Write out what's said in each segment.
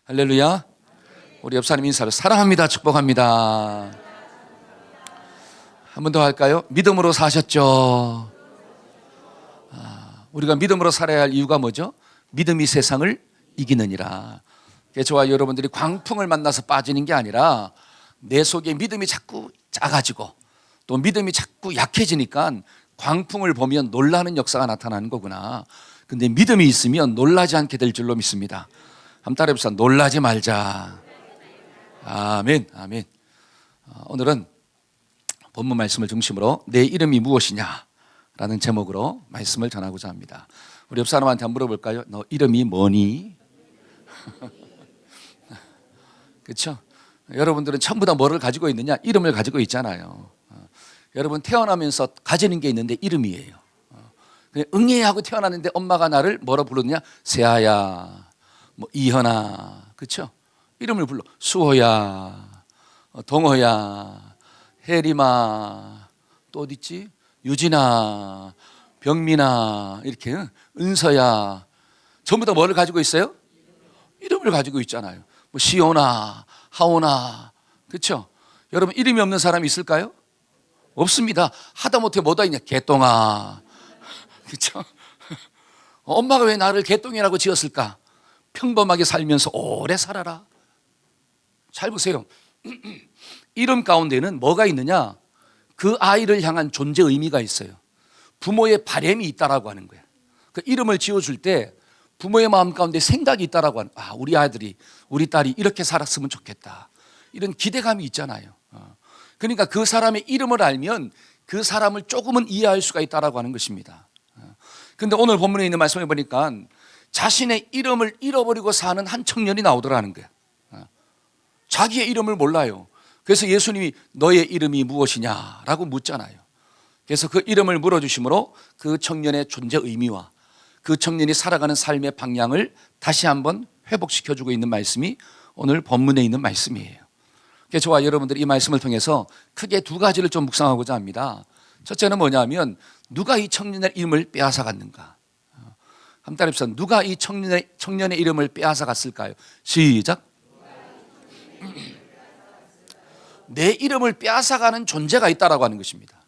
할렐루야. 우리 옆사람 인사를 사랑합니다. 축복합니다. 한 번 더 할까요? 믿음으로 사셨죠. 우리가 믿음으로 살아야 할 이유가 뭐죠? 믿음이 세상을 이기느니라. 저와 여러분들이 광풍을 만나서 빠지는 게 아니라 내 속에 믿음이 자꾸 작아지고 또 믿음이 자꾸 약해지니까 광풍을 보면 놀라는 역사가 나타나는 거구나. 근데 믿음이 있으면 놀라지 않게 될 줄로 믿습니다. 한번 따라해보세요. 놀라지 말자. 아멘, 아멘. 오늘은 본문 말씀을 중심으로 내 이름이 무엇이냐 라는 제목으로 말씀을 전하고자 합니다. 우리 옆 사람한테 한번 물어볼까요? 너 이름이 뭐니? 그렇죠? 여러분들은 전부 다 뭐를 가지고 있느냐? 이름을 가지고 있잖아요. 여러분 태어나면서 가지는 게 있는데 이름이에요. 그냥 응애하고 태어났는데 엄마가 나를 뭐라 부르느냐? 세아야, 뭐 이현아, 그렇죠? 이름을 불러. 수호야, 동호야, 혜림아, 또 어디 있지? 유진아, 병민아, 이렇게 은서야, 전부 다 뭐를 가지고 있어요? 이름을 가지고 있잖아요. 뭐 시온아, 하온아, 그렇죠? 여러분 이름이 없는 사람이 있을까요? 없습니다. 하다못해 뭐다 있냐? 개똥아, 그렇죠? 엄마가 왜 나를 개똥이라고 지었을까? 평범하게 살면서 오래 살아라. 잘 보세요. 이름 가운데는 뭐가 있느냐? 그 아이를 향한 존재 의미가 있어요. 부모의 바람이 있다라고 하는 거예요. 그 이름을 지어줄 때 부모의 마음 가운데 생각이 있다라고 하는, 우리 아들이, 우리 딸이 이렇게 살았으면 좋겠다. 이런 기대감이 있잖아요. 그러니까 그 사람의 이름을 알면 그 사람을 조금은 이해할 수가 있다라고 하는 것입니다. 근데 오늘 본문에 있는 말씀을 보니까 자신의 이름을 잃어버리고 사는 한 청년이 나오더라는 거예요. 자기의 이름을 몰라요. 그래서 예수님이 너의 이름이 무엇이냐라고 묻잖아요. 그래서 그 이름을 물어주심으로 그 청년의 존재 의미와 그 청년이 살아가는 삶의 방향을 다시 한번 회복시켜주고 있는 말씀이 오늘 본문에 있는 말씀이에요. 그래서 저와 여러분들이 이 말씀을 통해서 크게 두 가지를 좀 묵상하고자 합니다. 첫째는 뭐냐면 누가 이 청년의 이름을 빼앗아갔는가. 한번 따라해보세요. 누가 이 청년의 이름을 빼앗아갔을까요? 시작. 내 이름을 빼앗아가는 존재가 있다라고 하는 것입니다.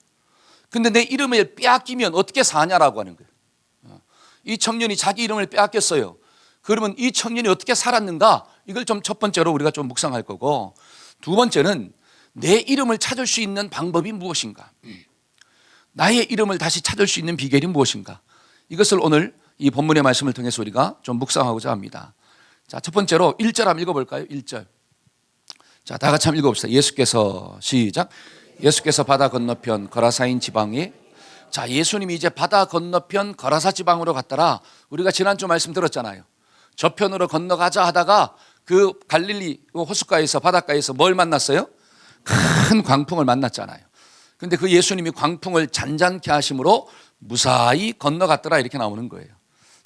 근데 내 이름을 빼앗기면 어떻게 사냐라고 하는 거예요. 이 청년이 자기 이름을 빼앗겼어요. 그러면 이 청년이 어떻게 살았는가? 이걸 좀 첫 번째로 우리가 좀 묵상할 거고, 두 번째는 내 이름을 찾을 수 있는 방법이 무엇인가? 나의 이름을 다시 찾을 수 있는 비결이 무엇인가? 이것을 오늘 이 본문의 말씀을 통해서 우리가 좀 묵상하고자 합니다. 자, 첫 번째로 1절 한번 읽어볼까요? 1절. 자, 다 같이 한번 읽어봅시다. 예수께서, 시작. 예수께서 바다 건너편 거라사인 지방에, 자, 예수님이 이제 바다 건너편 거라사 지방으로 갔더라. 우리가 지난주 말씀 들었잖아요. 저편으로 건너가자 하다가 그 갈릴리 호숫가에서, 바닷가에서 뭘 만났어요? 큰 광풍을 만났잖아요. 근데 그 예수님이 광풍을 잔잔케 하심으로 무사히 건너갔더라, 이렇게 나오는 거예요.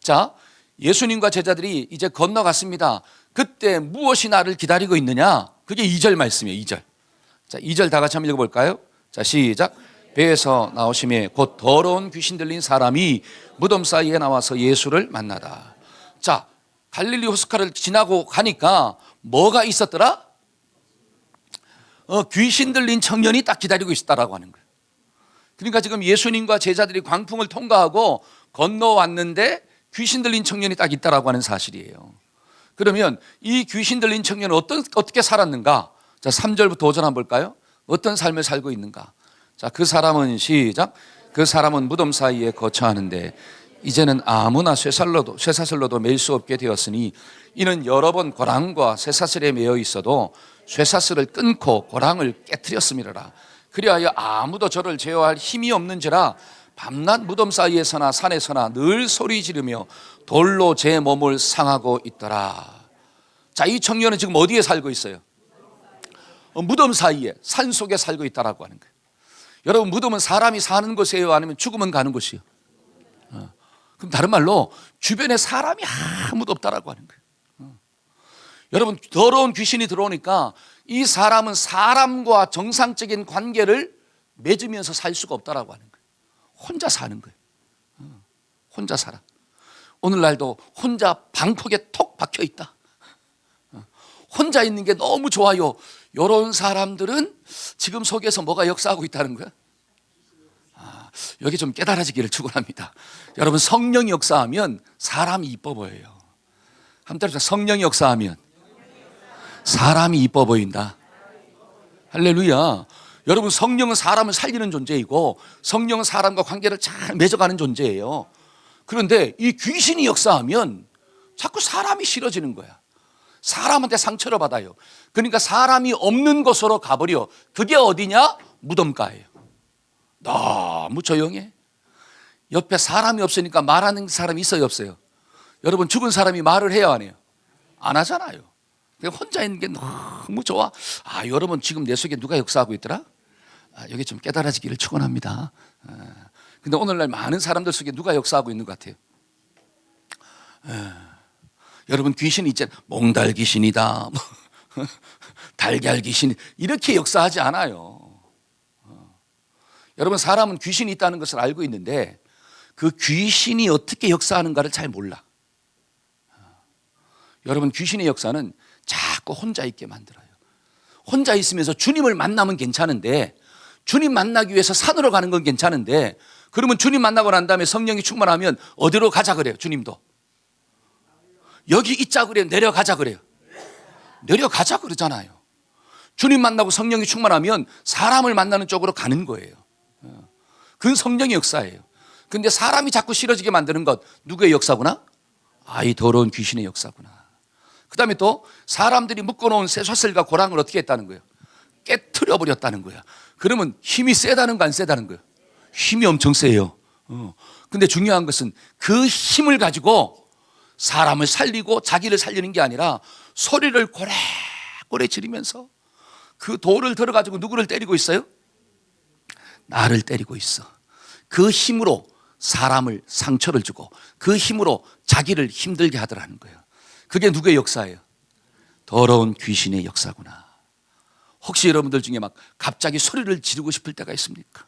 자, 예수님과 제자들이 이제 건너갔습니다. 그때 무엇이 나를 기다리고 있느냐? 그게 2절 말씀이에요. 2절. 자, 2절 다 같이 한번 읽어볼까요? 자, 시작. 배에서 나오심에 곧 더러운 귀신 들린 사람이 무덤 사이에 나와서 예수를 만나다. 자, 갈릴리 호숫가를 지나고 가니까 뭐가 있었더라? 귀신 들린 청년이 딱 기다리고 있었다라고 하는 거예요. 그러니까 지금 예수님과 제자들이 광풍을 통과하고 건너왔는데 귀신 들린 청년이 딱 있다라고 하는 사실이에요. 그러면 이 귀신 들린 청년은 어떻게 살았는가? 자, 3절부터 5절 한번 볼까요? 어떤 삶을 살고 있는가? 자, 그 사람은, 시작. 그 사람은 무덤 사이에 거처하는데 이제는 아무나 쇠사슬로도 매일 수 없게 되었으니 이는 여러 번 고랑과 쇠사슬에 매여 있어도 쇠사슬을 끊고 고랑을 깨트렸음이라. 그리하여 아무도 저를 제어할 힘이 없는지라 밤낮 무덤 사이에서나 산에서나 늘 소리 지르며 돌로 제 몸을 상하고 있더라. 자, 이 청년은 지금 어디에 살고 있어요? 무덤 사이에, 산 속에 살고 있다라고 하는 거예요. 여러분, 무덤은 사람이 사는 곳이에요? 아니면 죽으면 가는 곳이에요? 그럼 다른 말로 주변에 사람이 아무도 없다라고 하는 거예요. 여러분, 더러운 귀신이 들어오니까 이 사람은 사람과 정상적인 관계를 맺으면서 살 수가 없다라고 하는 거예요. 혼자 사는 거예요. 혼자 살아. 오늘날도 혼자 방콕에 톡 박혀 있다. 혼자 있는 게 너무 좋아요. 이런 사람들은 지금 속에서 뭐가 역사하고 있다는 거야? 여기 좀 깨달아지기를 축원합니다. 여러분, 성령이 역사하면 사람이 이뻐 보여요. 한번 성령이 역사하면 사람이 이뻐 보인다. 할렐루야. 여러분, 성령은 사람을 살리는 존재이고 성령은 사람과 관계를 잘 맺어가는 존재예요. 그런데 이 귀신이 역사하면 자꾸 사람이 싫어지는 거야. 사람한테 상처를 받아요. 그러니까 사람이 없는 곳으로 가버려. 그게 어디냐? 무덤가예요. 너무 조용해. 옆에 사람이 없으니까 말하는 사람이 있어요, 없어요? 여러분, 죽은 사람이 말을 해요, 안 해요? 안 하잖아요. 혼자 있는 게 너무 좋아. 여러분, 지금 내 속에 누가 역사하고 있더라? 여기 좀 깨달아지기를 축원합니다. 근데 오늘날 많은 사람들 속에 누가 역사하고 있는 것 같아요? 여러분, 귀신이 있잖아요. 몽달 귀신이다, 달걀 귀신, 이렇게 역사하지 않아요. 여러분, 사람은 귀신이 있다는 것을 알고 있는데 그 귀신이 어떻게 역사하는가를 잘 몰라. 여러분, 귀신의 역사는 자꾸 혼자 있게 만들어요. 혼자 있으면서 주님을 만나면 괜찮은데, 주님 만나기 위해서 산으로 가는 건 괜찮은데, 그러면 주님 만나고 난 다음에 성령이 충만하면 어디로 가자 그래요? 주님도 여기 있자 그래요? 내려가자 그래요? 내려가자 그러잖아요. 주님 만나고 성령이 충만하면 사람을 만나는 쪽으로 가는 거예요. 그건 성령의 역사예요. 근데 사람이 자꾸 싫어지게 만드는 것, 누구의 역사구나? 이 더러운 귀신의 역사구나. 그 다음에 또 사람들이 묶어놓은 쇠사슬과 고랑을 어떻게 했다는 거예요? 깨트려 버렸다는 거야. 그러면 힘이 세다는 거 안 세다는 거예요? 힘이 엄청 세요. 근데 중요한 것은 그 힘을 가지고 사람을 살리고 자기를 살리는 게 아니라 소리를 고래고래 지르면서 그 돌을 들어가지고 누구를 때리고 있어요? 나를 때리고 있어. 그 힘으로 사람을 상처를 주고 그 힘으로 자기를 힘들게 하더라는 거예요. 그게 누구의 역사예요? 더러운 귀신의 역사구나. 혹시 여러분들 중에 막 갑자기 소리를 지르고 싶을 때가 있습니까?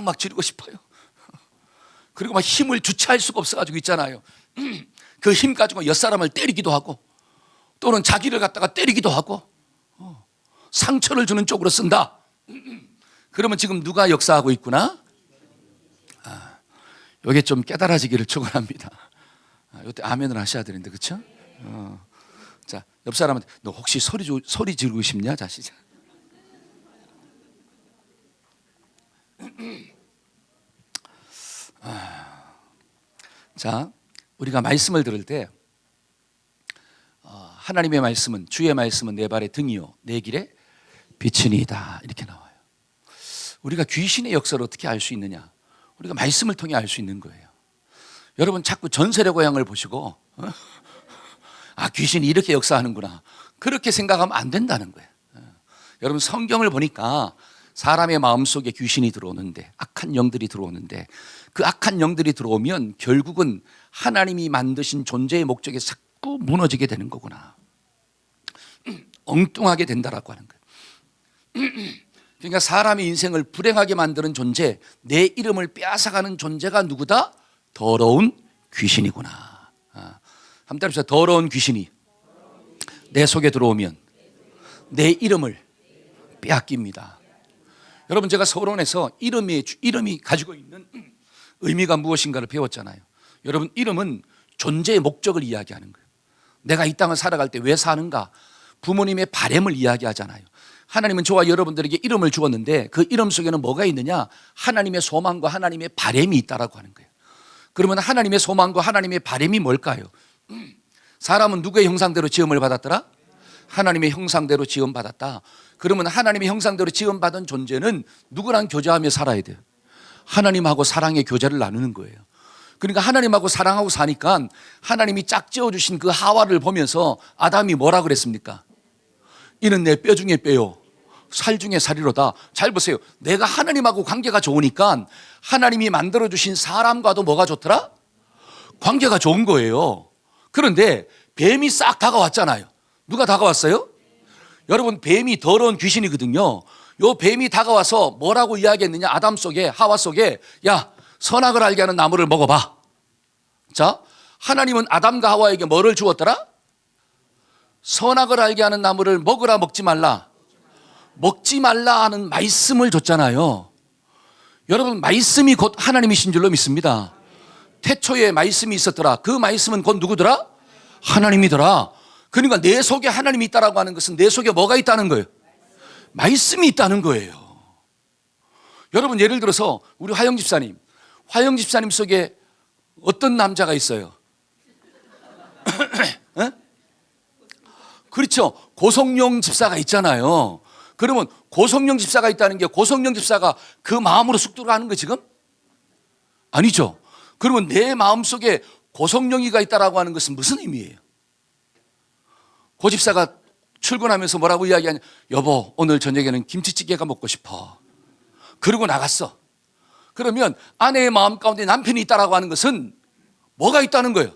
막 지르고 싶어요. 그리고 막 힘을 주체할 수가 없어가지고 있잖아요. 그 힘 가지고 옆사람을 때리기도 하고 또는 자기를 갖다가 때리기도 하고 상처를 주는 쪽으로 쓴다. 그러면 지금 누가 역사하고 있구나? 이게 좀 깨달아지기를 축원합니다. 이때 아멘을 하셔야 되는데, 그렇죠? 자, 옆 사람한테 너 혹시 소리 지르고 싶냐? 자, 시작. 자, 우리가 말씀을 들을 때 하나님의 말씀은, 주의 말씀은 내 발의 등이요 내 길의 빛이니이다, 이렇게 나와요. 우리가 귀신의 역사를 어떻게 알 수 있느냐? 우리가 말씀을 통해 알 수 있는 거예요. 여러분, 자꾸 전설의 고향을 보시고 귀신이 이렇게 역사하는구나, 그렇게 생각하면 안 된다는 거예요. 여러분, 성경을 보니까 사람의 마음속에 귀신이 들어오는데, 악한 영들이 들어오는데, 그 악한 영들이 들어오면 결국은 하나님이 만드신 존재의 목적이 자꾸 무너지게 되는 거구나, 엉뚱하게 된다라고 하는 거예요. 그러니까 사람의 인생을 불행하게 만드는 존재, 내 이름을 빼앗아가는 존재가 누구다? 더러운 귀신이구나. 한번 따라합시다. 더러운 귀신이 내 속에 들어오면 내 이름을 빼앗깁니다. 여러분, 제가 서론에서 이름이 가지고 있는 의미가 무엇인가를 배웠잖아요. 여러분, 이름은 존재의 목적을 이야기하는 거예요. 내가 이 땅을 살아갈 때 왜 사는가? 부모님의 바램을 이야기하잖아요. 하나님은 저와 여러분들에게 이름을 주었는데 그 이름 속에는 뭐가 있느냐? 하나님의 소망과 하나님의 바램이 있다라고 하는 거예요. 그러면 하나님의 소망과 하나님의 바램이 뭘까요? 사람은 누구의 형상대로 지음을 받았더라? 하나님의 형상대로 지음받았다. 그러면 하나님의 형상대로 지음받은 존재는 누구랑 교제하며 살아야 돼요? 하나님하고 사랑의 교제를 나누는 거예요. 그러니까 하나님하고 사랑하고 사니까 하나님이 짝지어주신 그 하와를 보면서 아담이 뭐라 그랬습니까? 이는 내 뼈 중에 뼈요 살 중에 살이로다. 잘 보세요. 내가 하나님하고 관계가 좋으니까 하나님이 만들어주신 사람과도 뭐가 좋더라? 관계가 좋은 거예요. 그런데 뱀이 싹 다가왔잖아요. 누가 다가왔어요? 여러분, 뱀이 더러운 귀신이거든요. 요 뱀이 다가와서 뭐라고 이야기했느냐? 아담 속에, 하와 속에, 야, 선악을 알게 하는 나무를 먹어봐. 자, 하나님은 아담과 하와에게 뭐를 주었더라? 선악을 알게 하는 나무를 먹으라 먹지 말라. 먹지 말라 하는 말씀을 줬잖아요. 여러분, 말씀이 곧 하나님이신 줄로 믿습니다. 태초에 말씀이 있었더라. 그 말씀은 곧 누구더라? 하나님이더라. 그러니까 내 속에 하나님이 있다라고 하는 것은 내 속에 뭐가 있다는 거예요? 말씀이 있다는 거예요. 여러분, 예를 들어서 우리 화영 집사님 속에 어떤 남자가 있어요? 그렇죠. 고성령 집사가 있잖아요. 그러면 고성령 집사가 있다는 게 고성령 집사가 그 마음으로 쑥 들어가는 거 지금? 아니죠. 그러면 내 마음속에 고성령이가 있다라고 하는 것은 무슨 의미예요? 고 집사가 출근하면서 뭐라고 이야기하냐? 여보, 오늘 저녁에는 김치찌개가 먹고 싶어. 그러고 나갔어. 그러면 아내의 마음 가운데 남편이 있다라고 하는 것은 뭐가 있다는 거예요?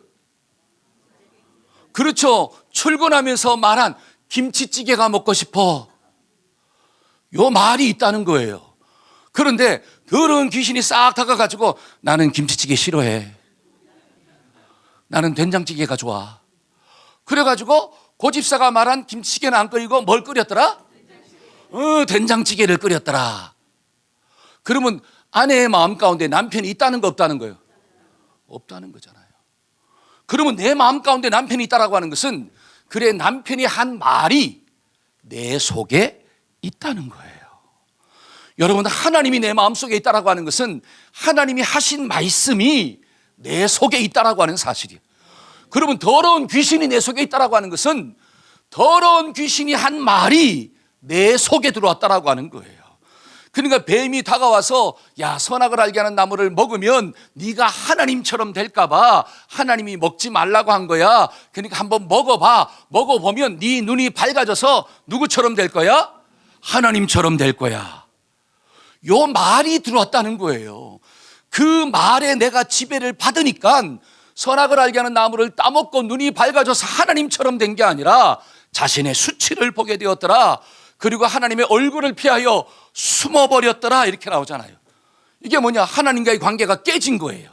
그렇죠. 출근하면서 말한 김치찌개가 먹고 싶어. 요 말이 있다는 거예요. 그런데 더러운 귀신이 싹 다가가지고 나는 김치찌개 싫어해. 나는 된장찌개가 좋아. 그래가지고 고집사가 말한 김치찌개는 안 끓이고 뭘 끓였더라? 된장찌개를 끓였더라. 그러면 아내의 마음 가운데 남편이 있다는 거 없다는 거예요? 없다는 거잖아요. 그러면 내 마음 가운데 남편이 있다라고 하는 것은 그래, 남편이 한 말이 내 속에 있다는 거예요. 여러분, 하나님이 내 마음속에 있다라고 하는 것은 하나님이 하신 말씀이 내 속에 있다라고 하는 사실이에요. 그러면 더러운 귀신이 내 속에 있다라고 하는 것은 더러운 귀신이 한 말이 내 속에 들어왔다라고 하는 거예요. 그러니까 뱀이 다가와서 야, 선악을 알게 하는 나무를 먹으면 네가 하나님처럼 될까 봐 하나님이 먹지 말라고 한 거야. 그러니까 한번 먹어봐. 먹어보면 네 눈이 밝아져서 누구처럼 될 거야? 하나님처럼 될 거야. 요 말이 들어왔다는 거예요. 그 말에 내가 지배를 받으니까 선악을 알게 하는 나무를 따먹고 눈이 밝아져서 하나님처럼 된 게 아니라 자신의 수치를 보게 되었더라. 그리고 하나님의 얼굴을 피하여 숨어버렸더라. 이렇게 나오잖아요. 이게 뭐냐? 하나님과의 관계가 깨진 거예요.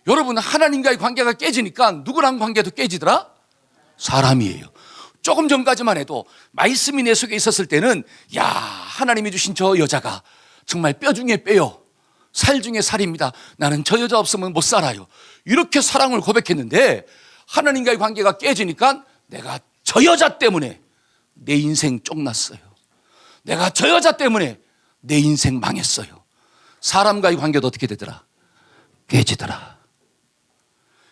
여러분, 하나님과의 관계가 깨지니까 누구랑 관계도 깨지더라? 사람이에요. 조금 전까지만 해도 말씀이 내 속에 있었을 때는 야, 하나님이 주신 저 여자가 정말 뼈 중에 뼈요, 살 중에 살입니다. 나는 저 여자 없으면 못 살아요. 이렇게 사랑을 고백했는데 하나님과의 관계가 깨지니까 내가 저 여자 때문에 내 인생 쫑났어요. 내가 저 여자 때문에 내 인생 망했어요. 사람과의 관계도 어떻게 되더라? 깨지더라.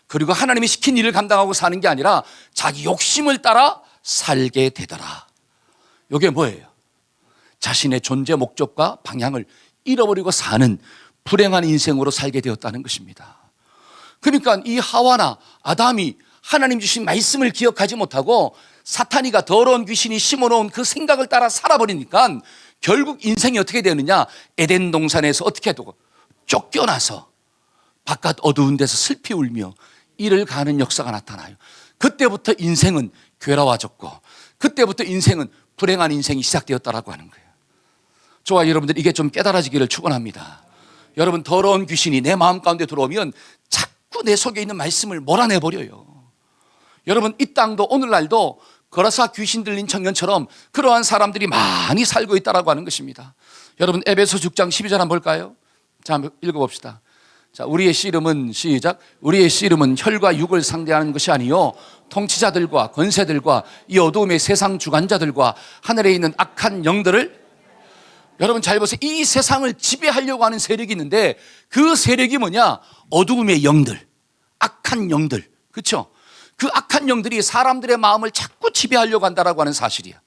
그리고 하나님이 시킨 일을 감당하고 사는 게 아니라 자기 욕심을 따라 살게 되더라. 이게 뭐예요? 자신의 존재 목적과 방향을 잃어버리고 사는 불행한 인생으로 살게 되었다는 것입니다. 그러니까 이 하와나 아담이 하나님 주신 말씀을 기억하지 못하고 사탄이가 더러운 귀신이 심어놓은 그 생각을 따라 살아버리니까 결국 인생이 어떻게 되느냐? 에덴 동산에서 어떻게 하고 쫓겨나서 바깥 어두운 데서 슬피 울며 이를 가는 역사가 나타나요. 그때부터 인생은 괴로워졌고 그때부터 인생은 불행한 인생이 시작되었다라고 하는 거예요. 저와 여러분들 이게 좀 깨달아지기를 축원합니다. 여러분, 더러운 귀신이 내 마음 가운데 들어오면 자꾸 내 속에 있는 말씀을 몰아내버려요. 여러분, 이 땅도 오늘날도 거라사 귀신 들린 청년처럼 그러한 사람들이 많이 살고 있다라고 하는 것입니다. 여러분, 에베소 6장 12절 한번 볼까요? 자, 한번 읽어봅시다. 자, 우리의 씨름은 시작. 우리의 씨름은 혈과 육을 상대하는 것이 아니요 통치자들과 권세들과 이 어두움의 세상 주관자들과 하늘에 있는 악한 영들을, 여러분 잘 보세요. 이 세상을 지배하려고 하는 세력이 있는데 그 세력이 뭐냐? 어두움의 영들, 악한 영들. 그렇죠? 그 악한 영들이 사람들의 마음을 자꾸 지배하려고 한다라고 하는 사실이야.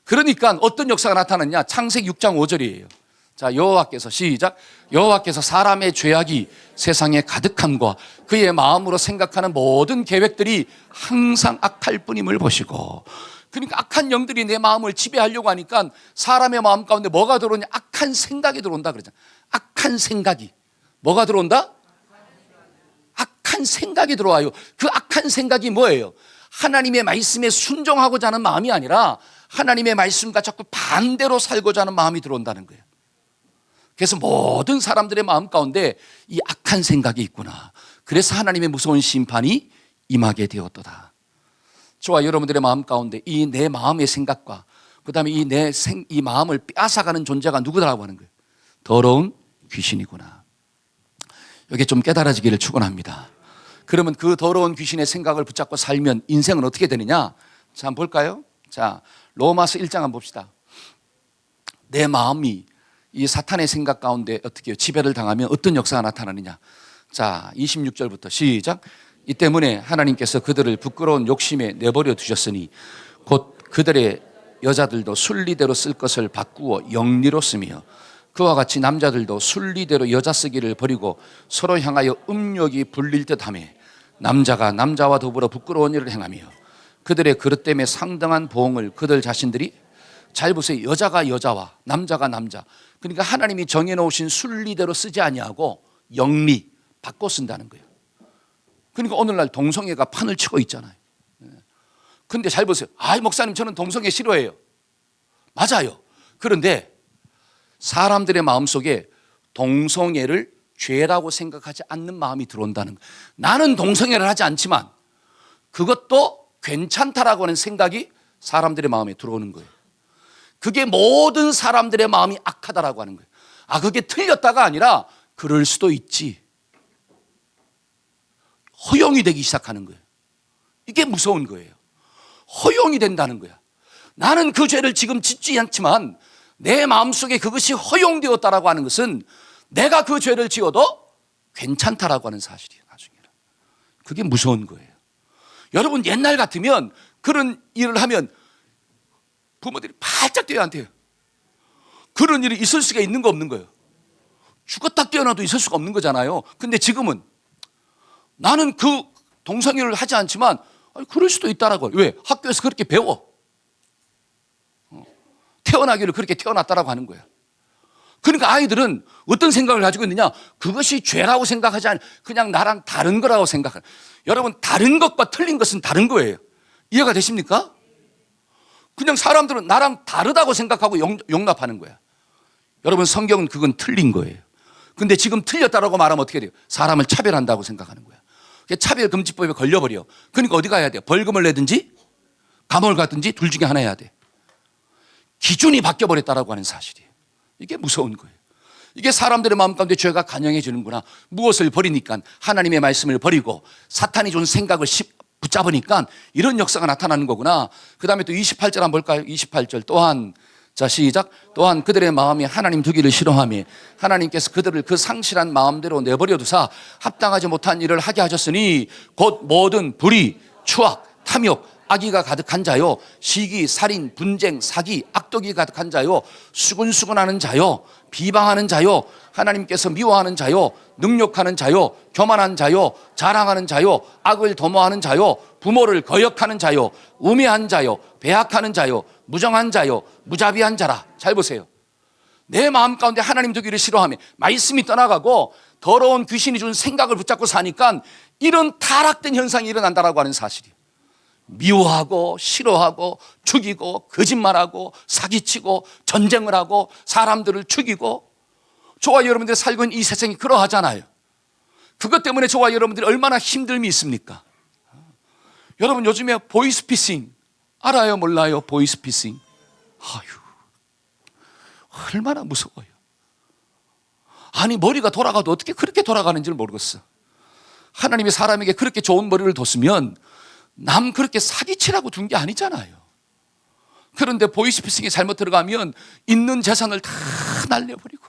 그러니까 어떤 역사가 나타났냐? 창세기 6장 5절이에요. 자, 여호와께서 시작. 여호와께서 사람의 죄악이 세상에 가득함과 그의 마음으로 생각하는 모든 계획들이 항상 악할 뿐임을 보시고. 그러니까 악한 영들이 내 마음을 지배하려고 하니까 사람의 마음 가운데 뭐가 들어오냐? 악한 생각이 들어온다 그러잖아. 악한 생각이 뭐가 들어온다? 악한 생각이 들어와요. 그 악한 생각이 뭐예요? 하나님의 말씀에 순종하고자 하는 마음이 아니라 하나님의 말씀과 자꾸 반대로 살고자 하는 마음이 들어온다는 거예요. 그래서 모든 사람들의 마음 가운데 이 악한 생각이 있구나. 그래서 하나님의 무서운 심판이 임하게 되었도다. 저와 여러분들의 마음 가운데 이 내 마음의 생각과 그다음에 이 마음을 빼앗아가는 존재가 누구다라고 하는 거예요. 더러운 귀신이구나. 이게 좀 깨달아지기를 축원합니다. 그러면 그 더러운 귀신의 생각을 붙잡고 살면 인생은 어떻게 되느냐? 자, 한번 볼까요? 자, 로마서 1장 한번 봅시다. 내 마음이 이 사탄의 생각 가운데 어떻게 지배를 당하면 어떤 역사가 나타나느냐? 자, 26절부터 시작. 이 때문에 하나님께서 그들을 부끄러운 욕심에 내버려 두셨으니 곧 그들의 여자들도 순리대로 쓸 것을 바꾸어 영리로 쓰며 그와 같이 남자들도 순리대로 여자 쓰기를 버리고 서로 향하여 음욕이 불릴 듯하며 남자가 남자와 더불어 부끄러운 일을 행하며 그들의 그릇 때문에 상당한 보응을 그들 자신들이, 잘 보세요, 여자가 여자와 남자가 남자, 그러니까 하나님이 정해놓으신 순리대로 쓰지 아니하고 영리 바꿔 쓴다는 거예요. 그러니까 오늘날 동성애가 판을 치고 있잖아요. 근데 잘 보세요. 아이, 목사님, 저는 동성애 싫어해요. 맞아요. 그런데 사람들의 마음속에 동성애를 죄라고 생각하지 않는 마음이 들어온다는 거예요. 나는 동성애를 하지 않지만 그것도 괜찮다라고 하는 생각이 사람들의 마음에 들어오는 거예요. 그게 모든 사람들의 마음이 악하다라고 하는 거예요. 아, 그게 틀렸다가 아니라 그럴 수도 있지. 허용이 되기 시작하는 거예요. 이게 무서운 거예요. 허용이 된다는 거야. 나는 그 죄를 지금 짓지 않지만 내 마음속에 그것이 허용되었다라고 하는 것은 내가 그 죄를 지어도 괜찮다라고 하는 사실이에요. 나중에는. 그게 무서운 거예요. 여러분, 옛날 같으면 그런 일을 하면 부모들이 발작 뛰어야 한대요. 그런 일이 있을 수가 있는 거 없는 거예요. 죽었다 깨어나도 있을 수가 없는 거잖아요. 근데 지금은 나는 그 동성애를 하지 않지만 그럴 수도 있다라고. 왜? 학교에서 그렇게 배워. 태어나기를 그렇게 태어났다라고 하는 거야. 그러니까 아이들은 어떤 생각을 가지고 있느냐? 그것이 죄라고 생각하지 않고 그냥 나랑 다른 거라고 생각해요. 여러분, 다른 것과 틀린 것은 다른 거예요. 이해가 되십니까? 그냥 사람들은 나랑 다르다고 생각하고 용납하는 거야. 여러분, 성경은 그건 틀린 거예요. 근데 지금 틀렸다라고 말하면 어떻게 돼요? 사람을 차별한다고 생각하는 거야. 차별금지법에 걸려버려. 그러니까 어디 가야 돼요? 벌금을 내든지 감옥을 가든지 둘 중에 하나 해야 돼. 기준이 바뀌어버렸다라고 하는 사실이에요. 이게 무서운 거예요. 이게 사람들의 마음 가운데 죄가 간영해지는구나. 무엇을 버리니까? 하나님의 말씀을 버리고 사탄이 준 생각을 붙잡으니까 이런 역사가 나타나는 거구나. 그 다음에 또 28절 한번 볼까요? 28절 또한, 자, 시작. 또한 그들의 마음이 하나님 두기를 싫어하며 하나님께서 그들을 그 상실한 마음대로 내버려 두사 합당하지 못한 일을 하게 하셨으니 곧 모든 불의, 추악, 탐욕, 악의가 가득한 자요, 시기, 살인, 분쟁, 사기, 악독이 가득한 자요, 수근수근하는 자요, 비방하는 자요, 하나님께서 미워하는 자요, 능욕하는 자요, 교만한 자요, 자랑하는 자요, 악을 도모하는 자요, 부모를 거역하는 자요, 우매한 자요, 배악하는 자요, 무정한 자요, 무자비한 자라. 잘 보세요. 내 마음 가운데 하나님 두기를 싫어하며 말씀이 떠나가고 더러운 귀신이 준 생각을 붙잡고 사니까 이런 타락된 현상이 일어난다라고 하는 사실이에요. 미워하고 싫어하고 죽이고 거짓말하고 사기치고 전쟁을 하고 사람들을 죽이고, 저와 여러분들이 살고 있는 이 세상이 그러하잖아요. 그것 때문에 저와 여러분들이 얼마나 힘듦이 있습니까? 여러분, 요즘에 보이스피싱 알아요? 몰라요? 보이스피싱. 얼마나 무서워요. 아니, 머리가 돌아가도 어떻게 그렇게 돌아가는지를 모르겠어. 하나님이 사람에게 그렇게 좋은 머리를 뒀으면 남 그렇게 사기치라고 둔 게 아니잖아요. 그런데 보이스피싱에 잘못 들어가면 있는 재산을 다 날려버리고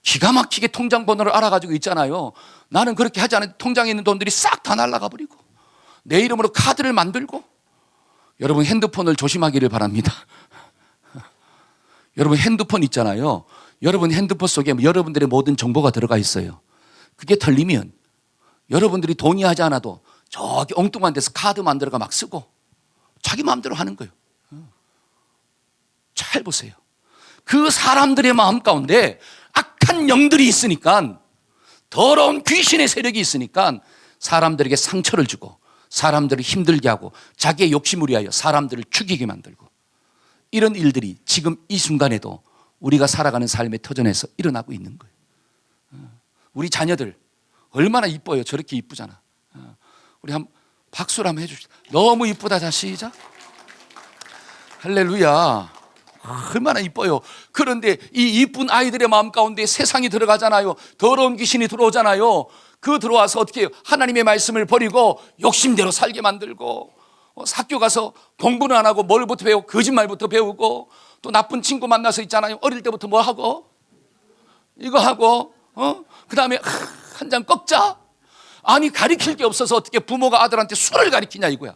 기가 막히게 통장 번호를 알아가지고 있잖아요. 나는 그렇게 하지 않은데 통장에 있는 돈들이 싹 다 날아가 버리고 내 이름으로 카드를 만들고. 여러분, 핸드폰을 조심하기를 바랍니다. 여러분, 핸드폰 있잖아요. 여러분 핸드폰 속에 여러분들의 모든 정보가 들어가 있어요. 그게 털리면 여러분들이 동의하지 않아도 저기 엉뚱한 데서 카드 만들어가 막 쓰고 자기 마음대로 하는 거예요. 잘 보세요. 그 사람들의 마음 가운데 악한 영들이 있으니까, 더러운 귀신의 세력이 있으니까 사람들에게 상처를 주고 사람들을 힘들게 하고 자기의 욕심을 위하여 사람들을 죽이게 만들고, 이런 일들이 지금 이 순간에도 우리가 살아가는 삶의 터전에서 일어나고 있는 거예요. 우리 자녀들 얼마나 이뻐요. 저렇게 이쁘잖아. 우리 박수를 한번 해주시죠. 너무 이쁘다. 자, 시작. 할렐루야. 얼마나 이뻐요. 그런데 이 이쁜 아이들의 마음 가운데 세상이 들어가잖아요. 더러운 귀신이 들어오잖아요. 그 들어와서 어떻게 해요? 하나님의 말씀을 버리고 욕심대로 살게 만들고, 학교 가서 공부는 안 하고 뭘부터 배우고 거짓말부터 배우고, 또 나쁜 친구 만나서 있잖아요. 어릴 때부터 뭐 하고 이거 하고 그 다음에 한 잔 꺾자. 아니 가리킬 게 없어서 어떻게 부모가 아들한테 술을 가리키냐 이거야.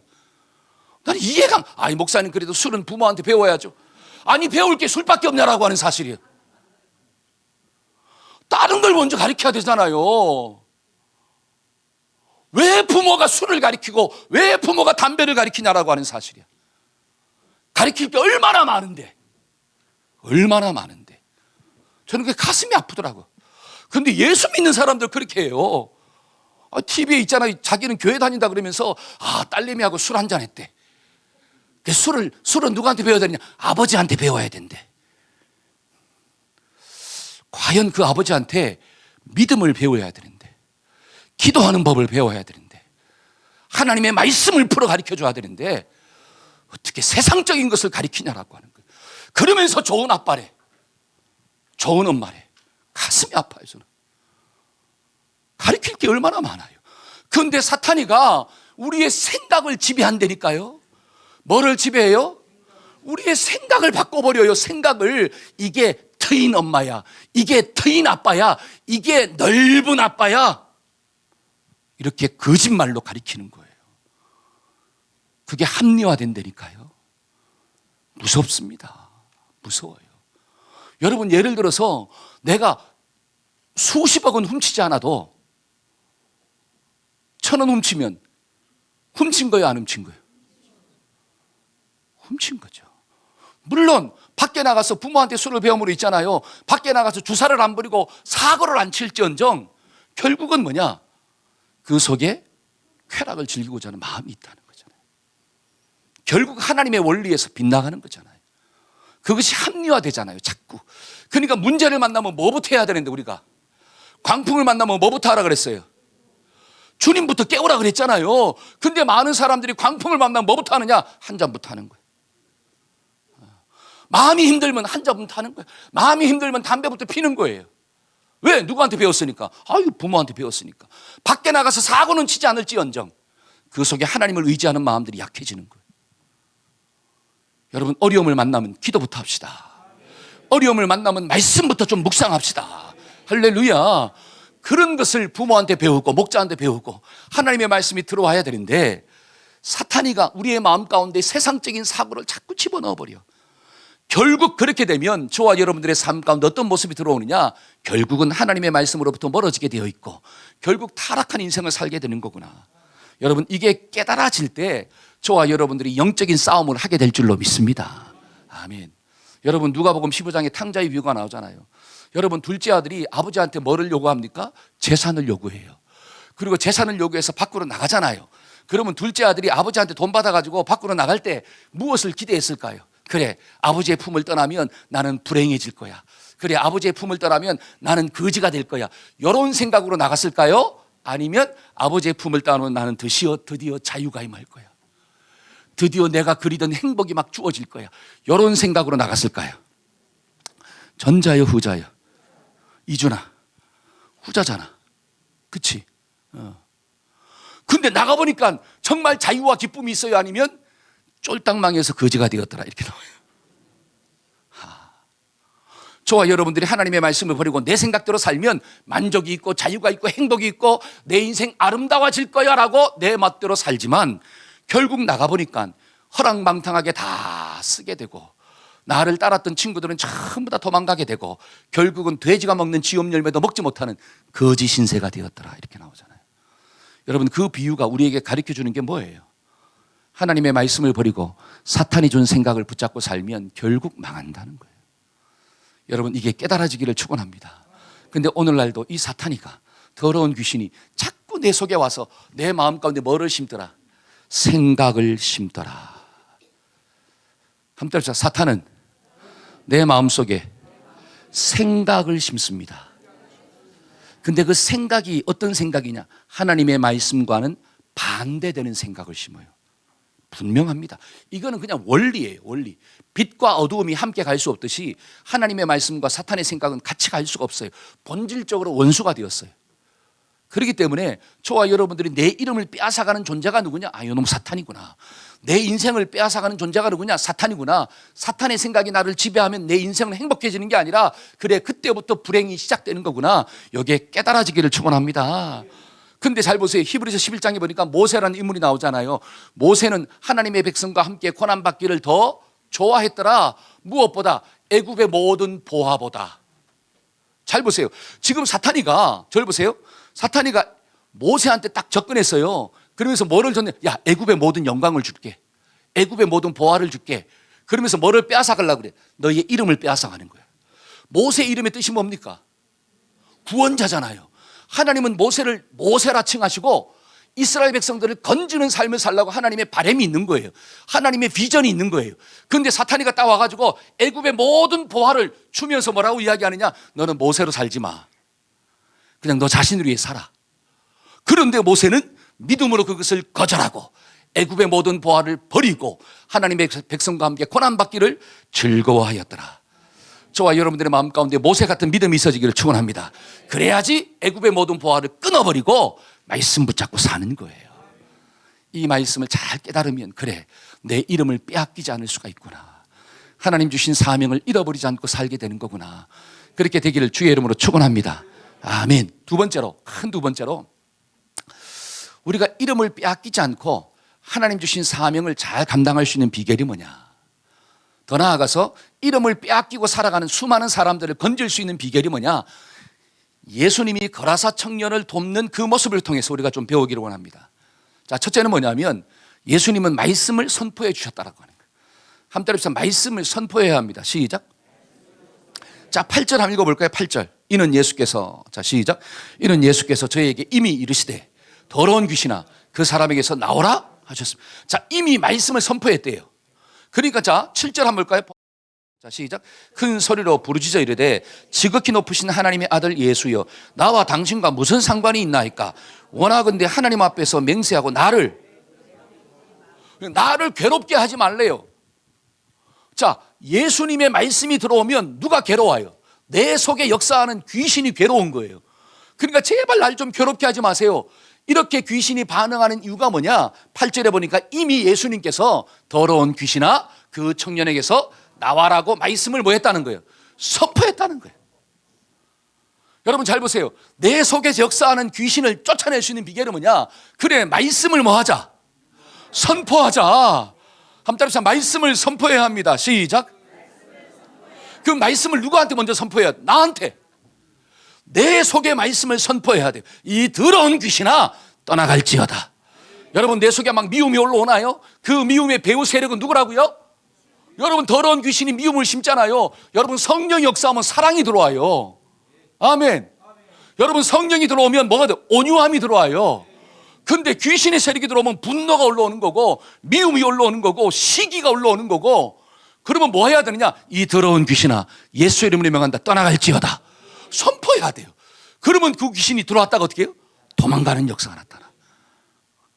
나는 이해가. 아니 목사님 그래도 술은 부모한테 배워야죠. 아니 배울 게 술밖에 없냐라고 하는 사실이에요. 다른 걸 먼저 가르쳐야 되잖아요. 왜 부모가 술을 가르치고 왜 부모가 담배를 가르치냐라고 하는 사실이야. 가르칠 게 얼마나 많은데. 저는 그게 가슴이 아프더라고요. 그런데 예수 믿는 사람들 그렇게 해요. TV에 있잖아요. 자기는 교회 다닌다 그러면서 딸내미하고 술 한잔 했대. 술은 누구한테 배워야 되느냐? 아버지한테 배워야 된대. 과연 그 아버지한테 믿음을 배워야 되는데, 기도하는 법을 배워야 되는데, 하나님의 말씀을 풀어 가르쳐줘야 되는데 어떻게 세상적인 것을 가르치냐라고 하는 거예요. 그러면서 좋은 아빠래, 좋은 엄마래. 가슴이 아파요. 저는 가르칠 게 얼마나 많아요. 그런데 사탄이가 우리의 생각을 지배한다니까요. 뭐를 지배해요? 우리의 생각을 바꿔버려요. 생각을. 이게 트인 엄마야, 이게 트인 아빠야, 이게 넓은 아빠야, 이렇게 거짓말로 가리키는 거예요. 그게 합리화된다니까요. 무섭습니다. 무서워요. 여러분 예를 들어서 내가 수십억은 훔치지 않아도 1,000원 훔치면 훔친 거예요, 안 훔친 거예요? 훔친 거죠. 물론 밖에 나가서 부모한테 술을 배움으로 있잖아요. 밖에 나가서 주사를 안 부리고 사고를 안 칠지언정 결국은 뭐냐? 그 속에 쾌락을 즐기고자 하는 마음이 있다는 거잖아요. 결국 하나님의 원리에서 빗나가는 거잖아요. 그것이 합리화되잖아요, 자꾸. 그러니까 문제를 만나면 뭐부터 해야 되는데, 우리가 광풍을 만나면 뭐부터 하라 그랬어요? 주님부터 깨우라 그랬잖아요. 근데 많은 사람들이 광풍을 만나면 뭐부터 하느냐? 한 잔부터 하는 거예요. 마음이 힘들면 한 잔부터 하는 거예요. 마음이 힘들면 담배부터 피는 거예요. 왜? 누구한테 배웠으니까? 부모한테 배웠으니까. 밖에 나가서 사고는 치지 않을지언정 그 속에 하나님을 의지하는 마음들이 약해지는 거예요. 여러분 어려움을 만나면 기도부터 합시다. 어려움을 만나면 말씀부터 좀 묵상합시다. 할렐루야. 그런 것을 부모한테 배우고 목자한테 배우고 하나님의 말씀이 들어와야 되는데, 사탄이가 우리의 마음 가운데 세상적인 사고를 자꾸 집어넣어버려. 결국 그렇게 되면 저와 여러분들의 삶 가운데 어떤 모습이 들어오느냐? 결국은 하나님의 말씀으로부터 멀어지게 되어 있고 결국 타락한 인생을 살게 되는 거구나. 여러분 이게 깨달아질 때 저와 여러분들이 영적인 싸움을 하게 될 줄로 믿습니다. 아멘. 여러분 누가복음 15장에 탕자의 비유가 나오잖아요. 여러분 둘째 아들이 아버지한테 뭐를 요구합니까? 재산을 요구해요. 그리고 재산을 요구해서 밖으로 나가잖아요. 그러면 둘째 아들이 아버지한테 돈 받아가지고 밖으로 나갈 때 무엇을 기대했을까요? 그래, 아버지의 품을 떠나면 나는 불행해질 거야. 그래, 아버지의 품을 떠나면 나는 거지가 될 거야. 이런 생각으로 나갔을까요? 아니면 아버지의 품을 떠나면 나는 드디어 자유가 임할 거야. 드디어 내가 그리던 행복이 막 주어질 거야. 이런 생각으로 나갔을까요? 전자요, 후자요? 이준아, 후자잖아. 그치? 근데 나가보니까 정말 자유와 기쁨이 있어요? 아니면 쫄딱 망해서 거지가 되었더라, 이렇게 나와요. 저와 여러분들이 하나님의 말씀을 버리고 내 생각대로 살면 만족이 있고 자유가 있고 행복이 있고 내 인생 아름다워질 거야 라고 내 멋대로 살지만 결국 나가보니까 허랑방탕하게 다 쓰게 되고 나를 따랐던 친구들은 전부 다 도망가게 되고 결국은 돼지가 먹는 지옥 열매도 먹지 못하는 거지 신세가 되었더라, 이렇게 나오잖아요. 여러분 그 비유가 우리에게 가르쳐주는 게 뭐예요? 하나님의 말씀을 버리고 사탄이 준 생각을 붙잡고 살면 결국 망한다는 거예요. 여러분 이게 깨달아지기를 축원합니다. 근데 오늘날도 이 사탄이가, 더러운 귀신이 자꾸 내 속에 와서 내 마음 가운데 뭐를 심더라? 생각을 심더라. 한번 따라서 사탄은 내 마음속에 생각을 심습니다. 근데 그 생각이 어떤 생각이냐? 하나님의 말씀과는 반대되는 생각을 심어요. 분명합니다. 이거는 그냥 원리예요. 원리. 빛과 어두움이 함께 갈 수 없듯이 하나님의 말씀과 사탄의 생각은 같이 갈 수가 없어요. 본질적으로 원수가 되었어요. 그렇기 때문에 저와 여러분들이 내 이름을 빼앗아가는 존재가 누구냐? 아, 이놈 사탄이구나. 내 인생을 빼앗아가는 존재가 누구냐? 사탄이구나. 사탄의 생각이 나를 지배하면 내 인생은 행복해지는 게 아니라 그래, 그때부터 불행이 시작되는 거구나. 여기에 깨달아지기를 축원합니다. 근데 잘 보세요. 히브리서 11장에 보니까 모세라는 인물이 나오잖아요. 모세는 하나님의 백성과 함께 고난받기를 더 좋아했더라. 무엇보다 애굽의 모든 보화보다. 잘 보세요. 지금 사탄이가, 저를 보세요. 사탄이가 모세한테 딱 접근했어요. 그러면서 뭐를 줬냐? 야, 애굽의 모든 영광을 줄게. 애굽의 모든 보화를 줄게. 그러면서 뭐를 빼앗아가려고 그래? 너의 이름을 빼앗아가는 거야. 모세 이름의 뜻이 뭡니까? 구원자잖아요. 하나님은 모세를 모세라 칭하시고 이스라엘 백성들을 건지는 삶을 살라고 하나님의 바람이 있는 거예요. 하나님의 비전이 있는 거예요. 그런데 사탄이가 딱 와가지고 애굽의 모든 보화를 주면서 뭐라고 이야기하느냐? 너는 모세로 살지 마. 그냥 너 자신을 위해 살아. 그런데 모세는 믿음으로 그것을 거절하고 애굽의 모든 보화를 버리고 하나님의 백성과 함께 고난받기를 즐거워하였더라. 저와 여러분들의 마음 가운데 모세 같은 믿음이 있어지기를 축원합니다. 그래야지 애굽의 모든 보화를 끊어버리고 말씀 붙잡고 사는 거예요. 이 말씀을 잘 깨달으면 그래, 내 이름을 빼앗기지 않을 수가 있구나. 하나님 주신 사명을 잃어버리지 않고 살게 되는 거구나. 그렇게 되기를 주의 이름으로 축원합니다. 아멘. 두 번째로, 큰 두 번째로, 우리가 이름을 빼앗기지 않고 하나님 주신 사명을 잘 감당할 수 있는 비결이 뭐냐? 더 나아가서 이름을 빼앗기고 살아가는 수많은 사람들을 건질 수 있는 비결이 뭐냐? 예수님이 거라사 청년을 돕는 그 모습을 통해서 우리가 좀 배우기를 원합니다. 자, 첫째는 뭐냐면 예수님은 말씀을 선포해 주셨다라고 하는 거예요. 함께 합시다. 말씀을 선포해야 합니다. 시작. 자, 8절 한번 읽어볼까요? 8절. 이는 예수께서, 자, 시작. 이는 예수께서 저에게 이미 이르시되 더러운 귀신아 그 사람에게서 나오라 하셨습니다. 자, 이미 말씀을 선포했대요. 그러니까 자, 7절 한번 볼까요? 자, 시작. 큰 소리로 부르짖어 이르되 지극히 높으신 하나님의 아들 예수여 나와 당신과 무슨 상관이 있나이까? 원하건대 하나님 앞에서 맹세하고 나를 괴롭게 하지 말래요. 자, 예수님의 말씀이 들어오면 누가 괴로워요? 내 속에 역사하는 귀신이 괴로운 거예요. 그러니까 제발 날 좀 괴롭게 하지 마세요. 이렇게 귀신이 반응하는 이유가 뭐냐? 8절에 보니까 이미 예수님께서 더러운 귀신아 그 청년에게서 나와라고 말씀을 뭐 했다는 거예요? 선포했다는 거예요. 여러분 잘 보세요. 내 속에 역사하는 귀신을 쫓아낼 수 있는 비결은 뭐냐? 그래, 말씀을 뭐 하자? 선포하자. 함께 합시다. 말씀을 선포해야 합니다. 시작. 그 말씀을 누구한테 먼저 선포해야 돼? 나한테. 내 속에 말씀을 선포해야 돼요. 이 더러운 귀신아 떠나갈지어다. 여러분 내 속에 막 미움이 올라오나요? 그 미움의 배후 세력은 누구라고요? 여러분 더러운 귀신이 미움을 심잖아요. 여러분 성령이 역사하면 사랑이 들어와요. 아멘. 여러분 성령이 들어오면 뭐가 돼? 온유함이 들어와요. 근데 귀신의 세력이 들어오면 분노가 올라오는 거고 미움이 올라오는 거고 시기가 올라오는 거고. 그러면 뭐 해야 되느냐? 이 더러운 귀신아 예수의 이름으로 명한다 떠나갈지어다. 선포해야 돼요. 그러면 그 귀신이 들어왔다가 어떻게 해요? 도망가는 역사가 나타나.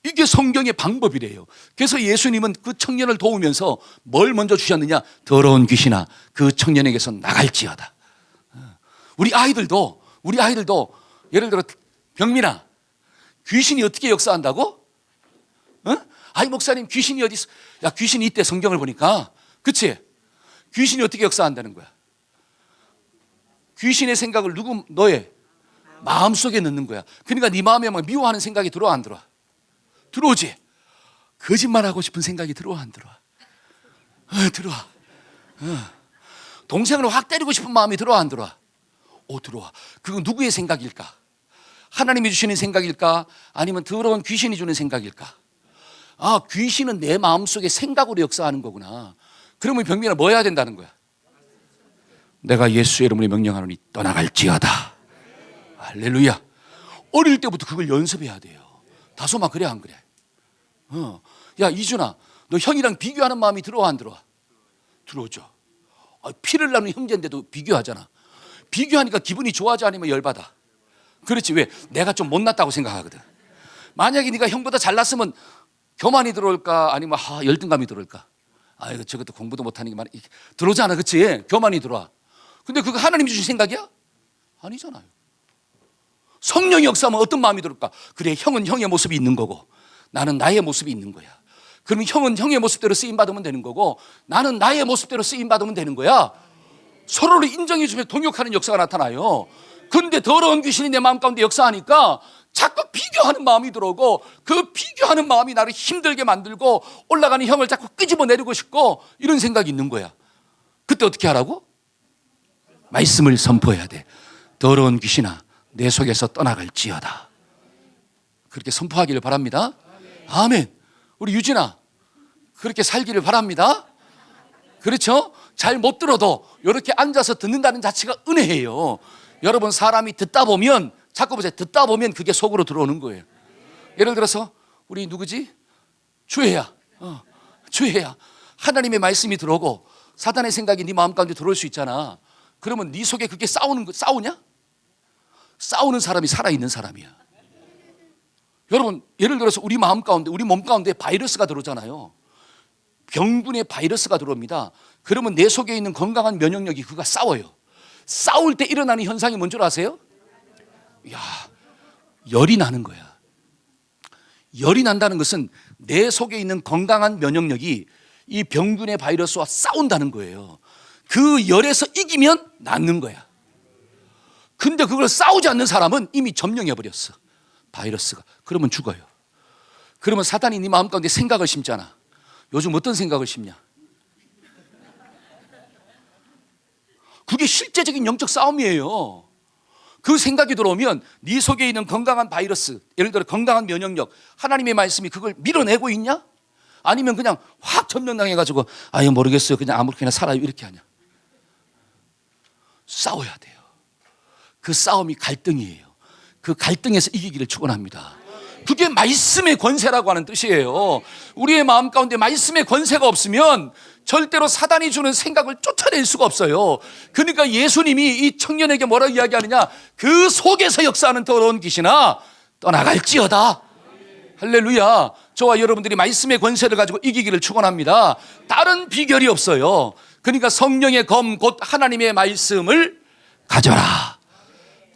이게 성경의 방법이래요. 그래서 예수님은 그 청년을 도우면서 뭘 먼저 주셨느냐? 더러운 귀신아 그 청년에게서 나갈지어다. 우리 아이들도 예를 들어 병민아 귀신이 어떻게 역사한다고? 어? 아이 목사님 귀신이 어디 있어? 야 귀신이 있대 성경을 보니까. 그치? 귀신이 어떻게 역사한다는 거야? 귀신의 생각을 너의 마음속에 넣는 거야. 그러니까 네 마음에 막 미워하는 생각이 들어와 안 들어와? 들어오지? 거짓말하고 싶은 생각이 들어와 안 들어와? 들어와. 동생을 확 때리고 싶은 마음이 들어와 안 들어와? 들어와. 그건 누구의 생각일까? 하나님이 주시는 생각일까? 아니면 더러운 귀신이 주는 생각일까? 아, 귀신은 내 마음속에 생각으로 역사하는 거구나. 그러면 병민아 뭐 해야 된다는 거야? 내가 예수의 이름으로 명령하노니 떠나갈지어다. 할렐루야. 어릴 때부터 그걸 연습해야 돼요. 다소마 그래 안 그래? 야 이준아 너 형이랑 비교하는 마음이 들어와 안 들어와? 들어오죠. 피를 나눈 형제인데도 비교하잖아. 비교하니까 기분이 좋아하지 않으면 열받아. 그렇지. 왜? 내가 좀 못났다고 생각하거든. 만약에 네가 형보다 잘났으면 교만이 들어올까 아니면 열등감이 들어올까? 이거 저것도 공부도 못하는 게 많아. 들어오잖아, 그치? 교만이 들어와. 근데 그거 하나님이 주신 생각이야? 아니잖아요. 성령이 역사하면 어떤 마음이 들을까? 그래, 형은 형의 모습이 있는 거고 나는 나의 모습이 있는 거야. 그러면 형은 형의 모습대로 쓰임받으면 되는 거고 나는 나의 모습대로 쓰임받으면 되는 거야. 서로를 인정해주면 동역하는 역사가 나타나요. 그런데 더러운 귀신이 내 마음 가운데 역사하니까 자꾸 비교하는 마음이 들어오고 그 비교하는 마음이 나를 힘들게 만들고 올라가는 형을 자꾸 끄집어내리고 싶고 이런 생각이 있는 거야. 그때 어떻게 하라고? 말씀을 선포해야 돼. 더러운 귀신아 내 속에서 떠나갈지어다. 그렇게 선포하기를 바랍니다. 아멘. 우리 유진아 그렇게 살기를 바랍니다. 그렇죠? 잘 못 들어도 이렇게 앉아서 듣는다는 자체가 은혜예요. 여러분 사람이 듣다 보면 자꾸 보세요. 듣다 보면 그게 속으로 들어오는 거예요. 예를 들어서 우리 누구지? 주혜야. 주혜야. 하나님의 말씀이 들어오고 사단의 생각이 네 마음 가운데 들어올 수 있잖아. 그러면 네 속에 그게 싸우냐? 싸우는 사람이 살아있는 사람이야. 여러분 예를 들어서 우리 마음 가운데 우리 몸 가운데 바이러스가 들어오잖아요. 병균의 바이러스가 들어옵니다. 그러면 내 속에 있는 건강한 면역력이 그가 싸워요. 싸울 때 일어나는 현상이 뭔 줄 아세요? 열이 나는 거야. 열이 난다는 것은 내 속에 있는 건강한 면역력이 이 병균의 바이러스와 싸운다는 거예요. 그 열에서 이기면 낫는 거야. 근데 그걸 싸우지 않는 사람은 이미 점령해 버렸어. 바이러스가. 그러면 죽어요. 그러면 사단이 네 마음 가운데 생각을 심잖아. 요즘 어떤 생각을 심냐? 그게 실제적인 영적 싸움이에요. 그 생각이 들어오면 네 속에 있는 건강한 바이러스, 예를 들어 건강한 면역력, 하나님의 말씀이 그걸 밀어내고 있냐? 아니면 그냥 확 점령당해가지고 이거 모르겠어요. 그냥 아무렇게나 살아요. 이렇게 하냐? 싸워야 돼요. 그 싸움이 갈등이에요. 그 갈등에서 이기기를 축원합니다. 그게 말씀의 권세라고 하는 뜻이에요. 우리의 마음 가운데 말씀의 권세가 없으면 절대로 사단이 주는 생각을 쫓아낼 수가 없어요. 그러니까 예수님이 이 청년에게 뭐라고 이야기하느냐? 그 속에서 역사하는 더러운 귀신아 떠나갈지어다. 할렐루야. 저와 여러분들이 말씀의 권세를 가지고 이기기를 축원합니다. 다른 비결이 없어요. 그러니까 성령의 검 곧 하나님의 말씀을 가져라.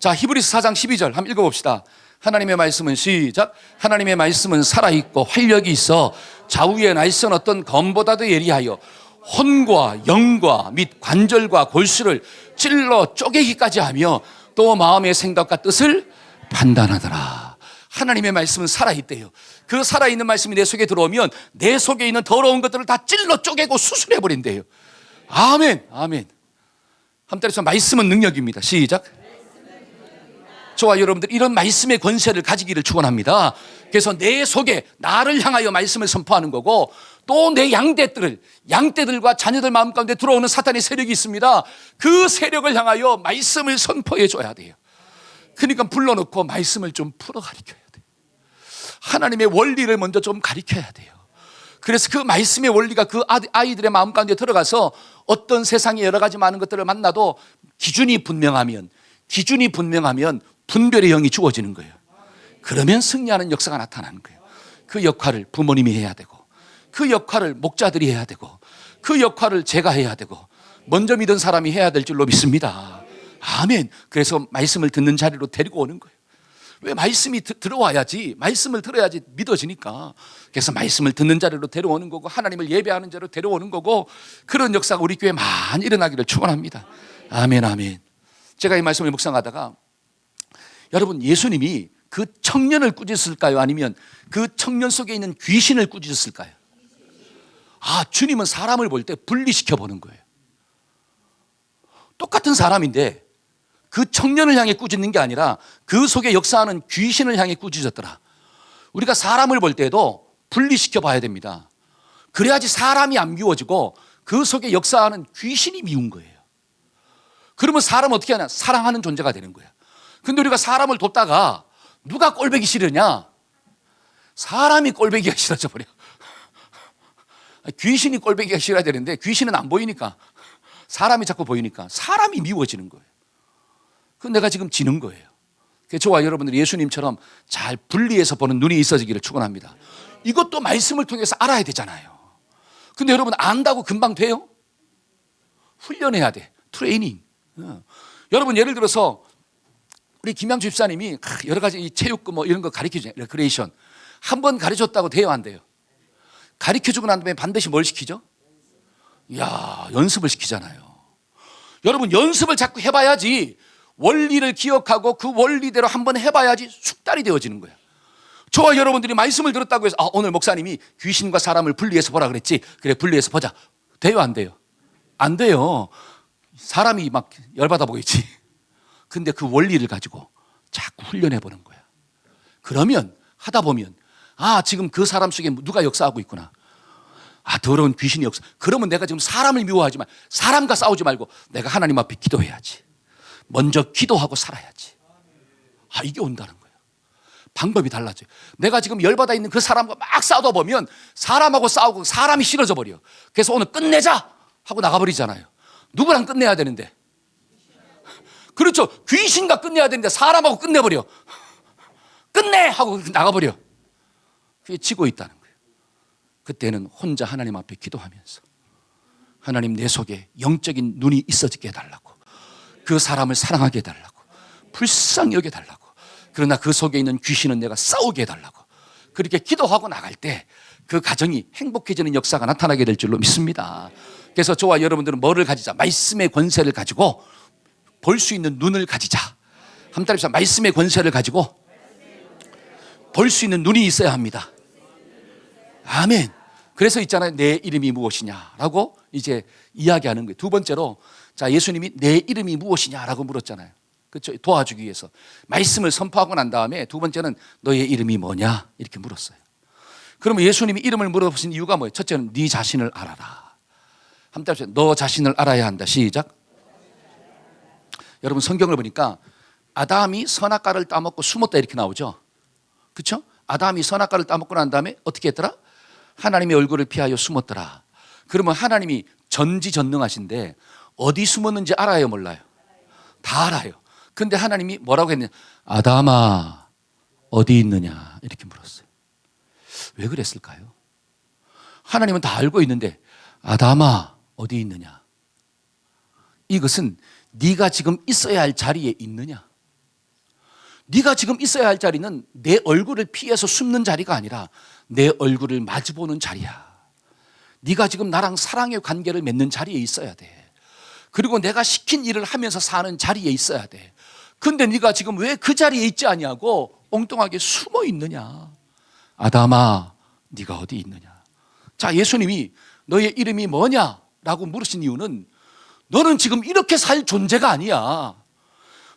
자, 히브리서 4장 12절 한번 읽어봅시다. 하나님의 말씀은 시작. 하나님의 말씀은 살아있고 활력이 있어 좌우에 날선 어떤 검보다도 예리하여 혼과 영과 및 관절과 골수를 찔러 쪼개기까지 하며 또 마음의 생각과 뜻을 판단하더라. 하나님의 말씀은 살아있대요. 그 살아있는 말씀이 내 속에 들어오면 내 속에 있는 더러운 것들을 다 찔러 쪼개고 수술해버린대요. 아멘. 아멘. 한 때려서 말씀은 능력입니다. 시작. 저와 여러분들 이런 말씀의 권세를 가지기를 축원합니다. 그래서 내 속에 나를 향하여 말씀을 선포하는 거고 또 내 양떼들과 자녀들 마음 가운데 들어오는 사탄의 세력이 있습니다. 그 세력을 향하여 말씀을 선포해 줘야 돼요. 그러니까 불러놓고 말씀을 좀 풀어 가르쳐야 돼요. 하나님의 원리를 먼저 좀 가르쳐야 돼요. 그래서 그 말씀의 원리가 그 아이들의 마음 가운데 들어가서 어떤 세상에 여러 가지 많은 것들을 만나도 기준이 분명하면 분별의 영이 주어지는 거예요. 그러면 승리하는 역사가 나타나는 거예요. 그 역할을 부모님이 해야 되고 그 역할을 목자들이 해야 되고 그 역할을 제가 해야 되고 먼저 믿은 사람이 해야 될 줄로 믿습니다. 아멘. 그래서 말씀을 듣는 자리로 데리고 오는 거예요. 왜? 말씀이 들어와야지, 말씀을 들어야지 믿어지니까. 그래서 말씀을 듣는 자리로 데려오는 거고 하나님을 예배하는 자리로 데려오는 거고 그런 역사가 우리 교회에 많이 일어나기를 축원합니다. 아멘. 아멘. 제가 이 말씀을 묵상하다가 여러분 예수님이 그 청년을 꾸짖었을까요? 아니면 그 청년 속에 있는 귀신을 꾸짖었을까요? 주님은 사람을 볼 때 분리시켜 보는 거예요. 똑같은 사람인데 그 청년을 향해 꾸짖는 게 아니라 그 속에 역사하는 귀신을 향해 꾸짖었더라. 우리가 사람을 볼 때도 분리시켜 봐야 됩니다. 그래야지 사람이 안 미워지고 그 속에 역사하는 귀신이 미운 거예요. 그러면 사람은 어떻게 하냐? 사랑하는 존재가 되는 거야. 근데 우리가 사람을 돕다가 누가 꼴보기 싫으냐? 사람이 꼴보기가 싫어져 버려. 귀신이 꼴보기가 싫어야 되는데 귀신은 안 보이니까 사람이 자꾸 보이니까 사람이 미워지는 거예요. 그럼 내가 지금 지는 거예요. 저와 여러분들이 예수님처럼 잘 분리해서 보는 눈이 있어지기를 축원합니다. 이것도 말씀을 통해서 알아야 되잖아요. 근데 여러분 안다고 금방 돼요? 훈련해야 돼. 트레이닝. 여러분 예를 들어서 우리 김양주 집사님이 여러 가지 이 체육구 뭐 이런 거 가르쳐주잖아요. 레크레이션. 한 번 가르쳤다고 돼요, 안 돼요? 가르쳐주고 난 다음에 반드시 뭘 시키죠? 이야, 연습을 시키잖아요. 여러분 연습을 자꾸 해봐야지 원리를 기억하고 그 원리대로 한번 해봐야지 숙달이 되어지는 거예요. 저와 여러분들이 말씀을 들었다고 해서 오늘 목사님이 귀신과 사람을 분리해서 보라 그랬지. 그래 분리해서 보자. 돼요, 안 돼요? 안 돼요. 사람이 막 열받아 보이지. 근데 그 원리를 가지고 자꾸 훈련해 보는 거야. 그러면 하다 보면 지금 그 사람 속에 누가 역사하고 있구나. 더러운 귀신이 역사. 그러면 내가 지금 사람을 미워하지 말, 사람과 싸우지 말고 내가 하나님 앞에 기도해야지. 먼저 기도하고 살아야지. 이게 온다는 거예요. 방법이 달라져요. 내가 지금 열받아 있는 그 사람과 막 싸우다 보면 사람하고 싸우고 사람이 싫어져 버려. 그래서 오늘 끝내자 하고 나가버리잖아요. 누구랑 끝내야 되는데? 그렇죠. 귀신과 끝내야 되는데 사람하고 끝내버려. 끝내! 하고 나가버려. 그게 지고 있다는 거예요. 그때는 혼자 하나님 앞에 기도하면서 하나님 내 속에 영적인 눈이 있어지게 해달라고, 그 사람을 사랑하게 해달라고, 불쌍히 여겨달라고, 그러나 그 속에 있는 귀신은 내가 싸우게 해달라고, 그렇게 기도하고 나갈 때 그 가정이 행복해지는 역사가 나타나게 될 줄로 믿습니다. 그래서 저와 여러분들은 뭐를 가지자? 말씀의 권세를 가지고 볼 수 있는 눈을 가지자. 한 달에서 말씀의 권세를 가지고 볼 수 있는 눈이 있어야 합니다. 아멘. 그래서 있잖아요. 내 이름이 무엇이냐라고 이제 이야기하는 거예요. 두 번째로 예수님이 내 이름이 무엇이냐라고 물었잖아요. 그렇죠? 도와주기 위해서 말씀을 선포하고 난 다음에 두 번째는 너의 이름이 뭐냐 이렇게 물었어요. 그러면 예수님이 이름을 물어보신 이유가 뭐예요? 첫째는 네 자신을 알아라. 한번 따라서 너 자신을 알아야 한다. 시작. 여러분 성경을 보니까 아담이 선악과를 따먹고 숨었다 이렇게 나오죠. 그렇죠? 아담이 선악과를 따먹고 난 다음에 어떻게 했더라? 하나님의 얼굴을 피하여 숨었더라. 그러면 하나님이 전지전능하신데 어디 숨었는지 알아요, 몰라요? 다 알아요. 근데 하나님이 뭐라고 했느냐? 아담아 어디 있느냐 이렇게 물었어요. 왜 그랬을까요? 하나님은 다 알고 있는데 아담아 어디 있느냐? 이것은 네가 지금 있어야 할 자리에 있느냐? 네가 지금 있어야 할 자리는 내 얼굴을 피해서 숨는 자리가 아니라 내 얼굴을 마주보는 자리야. 네가 지금 나랑 사랑의 관계를 맺는 자리에 있어야 돼. 그리고 내가 시킨 일을 하면서 사는 자리에 있어야 돼. 근데 네가 지금 왜 그 자리에 있지 아니하고 엉뚱하게 숨어 있느냐? 아담아 네가 어디 있느냐? 예수님이 너의 이름이 뭐냐라고 물으신 이유는 너는 지금 이렇게 살 존재가 아니야.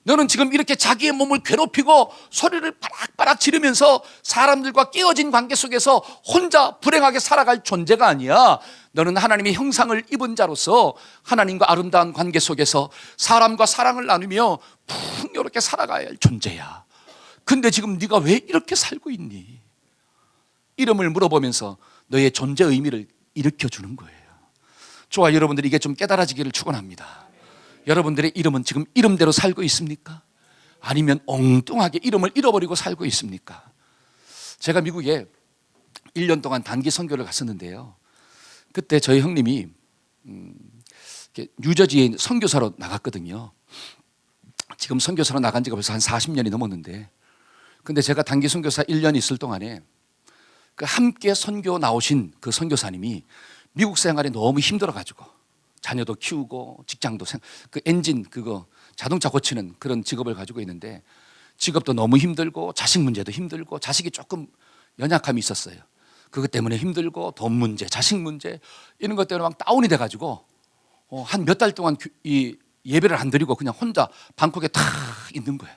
너는 지금 이렇게 자기의 몸을 괴롭히고 소리를 바락바락 지르면서 사람들과 깨어진 관계 속에서 혼자 불행하게 살아갈 존재가 아니야. 너는 하나님의 형상을 입은 자로서 하나님과 아름다운 관계 속에서 사람과 사랑을 나누며 풍요롭게 살아가야 할 존재야. 근데 지금 네가 왜 이렇게 살고 있니? 이름을 물어보면서 너의 존재 의미를 일으켜주는 거예요. 저와 여러분들이 이게 좀 깨달아지기를 축원합니다. 여러분들의 이름은 지금 이름대로 살고 있습니까? 아니면 엉뚱하게 이름을 잃어버리고 살고 있습니까? 제가 미국에 1년 동안 단기 선교를 갔었는데요. 그때 저희 형님이 뉴저지에 선교사로 나갔거든요. 지금 선교사로 나간 지가 벌써 한 40년이 넘었는데, 근데 제가 단기 선교사 1년 있을 동안에 그 함께 선교 나오신 그 선교사님이 미국 생활에 너무 힘들어가지고 자녀도 키우고 직장도 그 엔진 그거 자동차 고치는 그런 직업을 가지고 있는데 직업도 너무 힘들고 자식 문제도 힘들고 자식이 조금 연약함이 있었어요. 그것 때문에 힘들고 돈 문제, 자식 문제 이런 것 때문에 막 다운이 돼가지고 한 몇 달 동안 이 예배를 안 드리고 그냥 혼자 방콕에 탁 있는 거예요.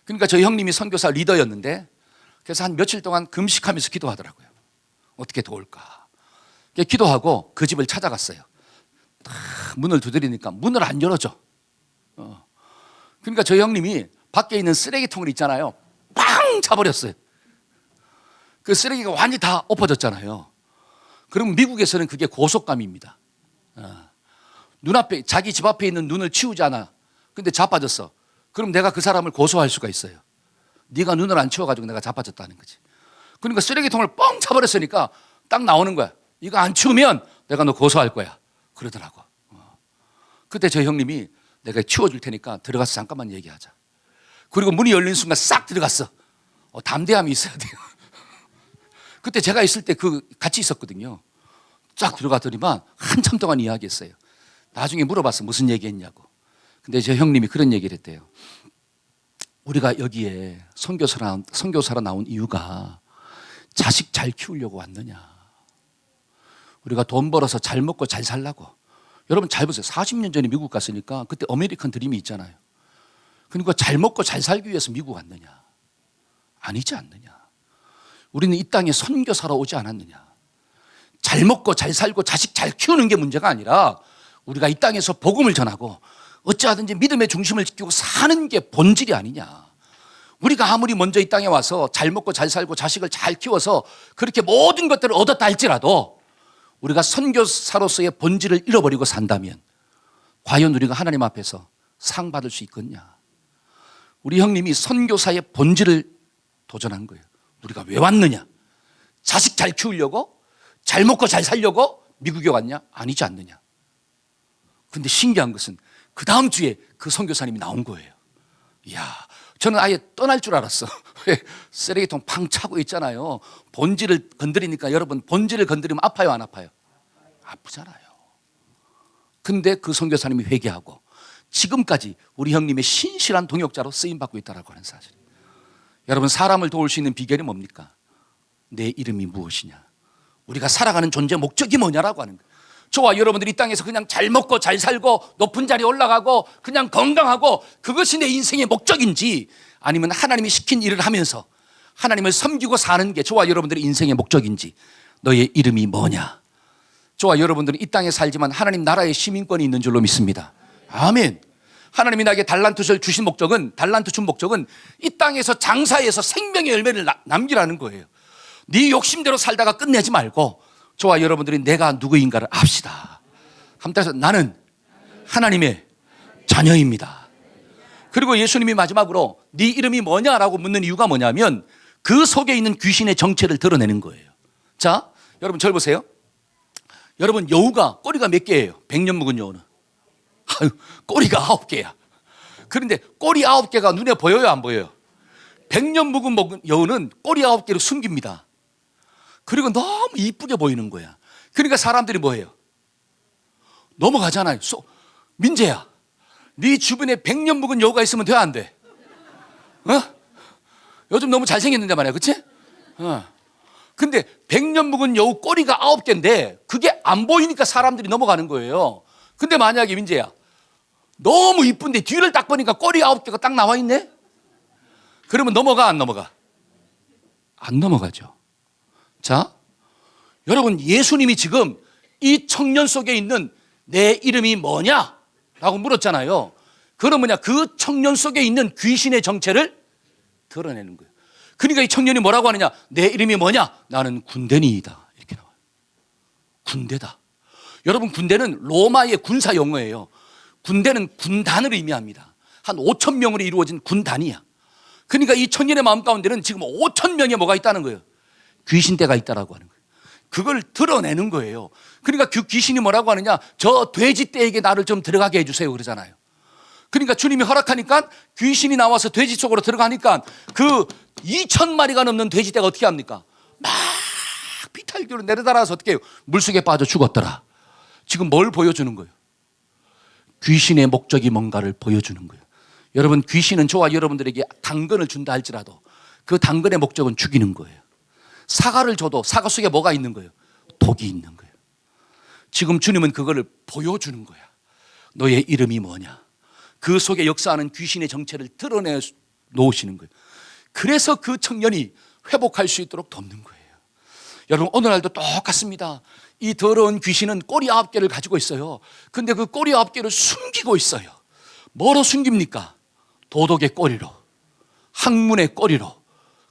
그러니까 저희 형님이 선교사 리더였는데 그래서 한 며칠 동안 금식하면서 기도하더라고요. 어떻게 도울까? 기도하고 그 집을 찾아갔어요. 딱 문을 두드리니까 문을 안 열어줘. 그러니까 저희 형님이 밖에 있는 쓰레기통을 있잖아요. 빵 차버렸어요. 그 쓰레기가 완전히 다 엎어졌잖아요. 그럼 미국에서는 그게 고속감입니다. 눈앞에 자기 집 앞에 있는 눈을 치우지 않아. 근데 자빠졌어. 그럼 내가 그 사람을 고소할 수가 있어요. 네가 눈을 안 치워가지고 내가 자빠졌다는 거지. 그러니까 쓰레기통을 뻥 차버렸으니까 딱 나오는 거야. 이거 안 치우면 내가 너 고소할 거야. 그러더라고. 그때 저 형님이 내가 치워줄 테니까 들어가서 잠깐만 얘기하자. 그리고 문이 열린 순간 싹 들어갔어. 담대함이 있어야 돼요. 그때 제가 있을 때 같이 있었거든요. 쫙 들어가더니만 한참 동안 이야기했어요. 나중에 물어봤어. 무슨 얘기했냐고. 근데 저 형님이 그런 얘기를 했대요. 우리가 여기에 선교사로 나온 이유가 자식 잘 키우려고 왔느냐. 우리가 돈 벌어서 잘 먹고 잘 살라고. 여러분 잘 보세요. 40년 전에 미국 갔으니까 그때 아메리칸 드림이 있잖아요. 그러니까 잘 먹고 잘 살기 위해서 미국 왔느냐. 아니지 않느냐. 우리는 이 땅에 선교사로 오지 않았느냐. 잘 먹고 잘 살고 자식 잘 키우는 게 문제가 아니라 우리가 이 땅에서 복음을 전하고 어찌하든지 믿음의 중심을 지키고 사는 게 본질이 아니냐. 우리가 아무리 먼저 이 땅에 와서 잘 먹고 잘 살고 자식을 잘 키워서 그렇게 모든 것들을 얻었다 할지라도 우리가 선교사로서의 본질을 잃어버리고 산다면 과연 우리가 하나님 앞에서 상 받을 수 있겠냐. 우리 형님이 선교사의 본질을 도전한 거예요. 우리가 왜 왔느냐. 자식 잘 키우려고 잘 먹고 잘 살려고 미국에 왔냐? 아니지 않느냐. 근데 신기한 것은 그 다음 주에 그 선교사님이 나온 거예요. 이야, 저는 아예 떠날 줄 알았어. 쓰레기통 팡 차고 있잖아요. 본질을 건드리니까 여러분 본질을 건드리면 아파요 안 아파요? 아프잖아요. 근데 그 선교사님이 회개하고 지금까지 우리 형님의 신실한 동역자로 쓰임받고 있다고 하는 사실. 여러분 사람을 도울 수 있는 비결이 뭡니까? 내 이름이 무엇이냐. 우리가 살아가는 존재 목적이 뭐냐라고 하는 거예요. 저와 여러분들이 이 땅에서 그냥 잘 먹고 잘 살고 높은 자리에 올라가고 그냥 건강하고 그것이 내 인생의 목적인지 아니면 하나님이 시킨 일을 하면서 하나님을 섬기고 사는 게 저와 여러분들의 인생의 목적인지 너의 이름이 뭐냐. 저와 여러분들은 이 땅에 살지만 하나님 나라의 시민권이 있는 줄로 믿습니다. 아멘. 하나님이 나에게 달란트를 주신 목적은 달란트 준 목적은 이 땅에서 장사해서 생명의 열매를 남기라는 거예요. 네 욕심대로 살다가 끝내지 말고 저와 여러분들이 내가 누구인가를 압시다. 한번 따라서 나는 하나님의 자녀입니다. 그리고 예수님이 마지막으로 네 이름이 뭐냐라고 묻는 이유가 뭐냐면 그 속에 있는 귀신의 정체를 드러내는 거예요. 자, 여러분 절 보세요. 여러분 여우가 꼬리가 몇 개예요? 100년 묵은 여우는. 아유, 꼬리가 9개야. 그런데 꼬리 9개가 눈에 보여요 안 보여요? 100년 묵은 여우는 꼬리 9개를 숨깁니다. 그리고 너무 이쁘게 보이는 거야. 그러니까 사람들이 뭐예요? 넘어가잖아요. 민재야, 네 주변에 100년 묵은 여우가 있으면 돼 안 돼? 요즘 너무 잘생겼는데 말이야, 그치? 근데 100년 묵은 여우 꼬리가 9개인데 그게 안 보이니까 사람들이 넘어가는 거예요. 근데 만약에 민재야, 너무 이쁜데 뒤를 딱 보니까 꼬리 9개가 딱 나와 있네? 그러면 넘어가 안 넘어가? 안 넘어가죠. 자, 여러분 예수님이 지금 이 청년 속에 있는 내 이름이 뭐냐? 라고 물었잖아요. 그건 뭐냐? 그 청년 속에 있는 귀신의 정체를 드러내는 거예요. 그러니까 이 청년이 뭐라고 하느냐? 내 이름이 뭐냐? 나는 군대니이다. 이렇게 나와요. 군대다. 여러분 군대는 로마의 군사 용어예요. 군대는 군단을 의미합니다. 한 5천 명으로 이루어진 군단이야. 그러니까 이 청년의 마음 가운데는 지금 5천 명의 뭐가 있다는 거예요. 귀신떼가 있다라고 하는 거예요. 그걸 드러내는 거예요. 그러니까 그 귀신이 뭐라고 하느냐? 저 돼지떼에게 나를 좀 들어가게 해주세요 그러잖아요. 그러니까 주님이 허락하니까 귀신이 나와서 돼지 속으로 들어가니까 그 2,000마리가 넘는 돼지떼가 어떻게 합니까? 막 비탈기로 내려달아서 어떻게 해요? 물속에 빠져 죽었더라. 지금 뭘 보여주는 거예요? 귀신의 목적이 뭔가를 보여주는 거예요. 여러분 귀신은 저와 여러분들에게 당근을 준다 할지라도 그 당근의 목적은 죽이는 거예요. 사과를 줘도 사과 속에 뭐가 있는 거예요? 독이 있는 거예요. 지금 주님은 그거를 보여주는 거야. 너의 이름이 뭐냐? 그 속에 역사하는 귀신의 정체를 드러내 놓으시는 거예요. 그래서 그 청년이 회복할 수 있도록 돕는 거예요. 여러분 오늘날도 똑같습니다. 이 더러운 귀신은 꼬리 9개를 가지고 있어요. 근데 그 꼬리 9개를 숨기고 있어요. 뭐로 숨깁니까? 도덕의 꼬리로, 학문의 꼬리로,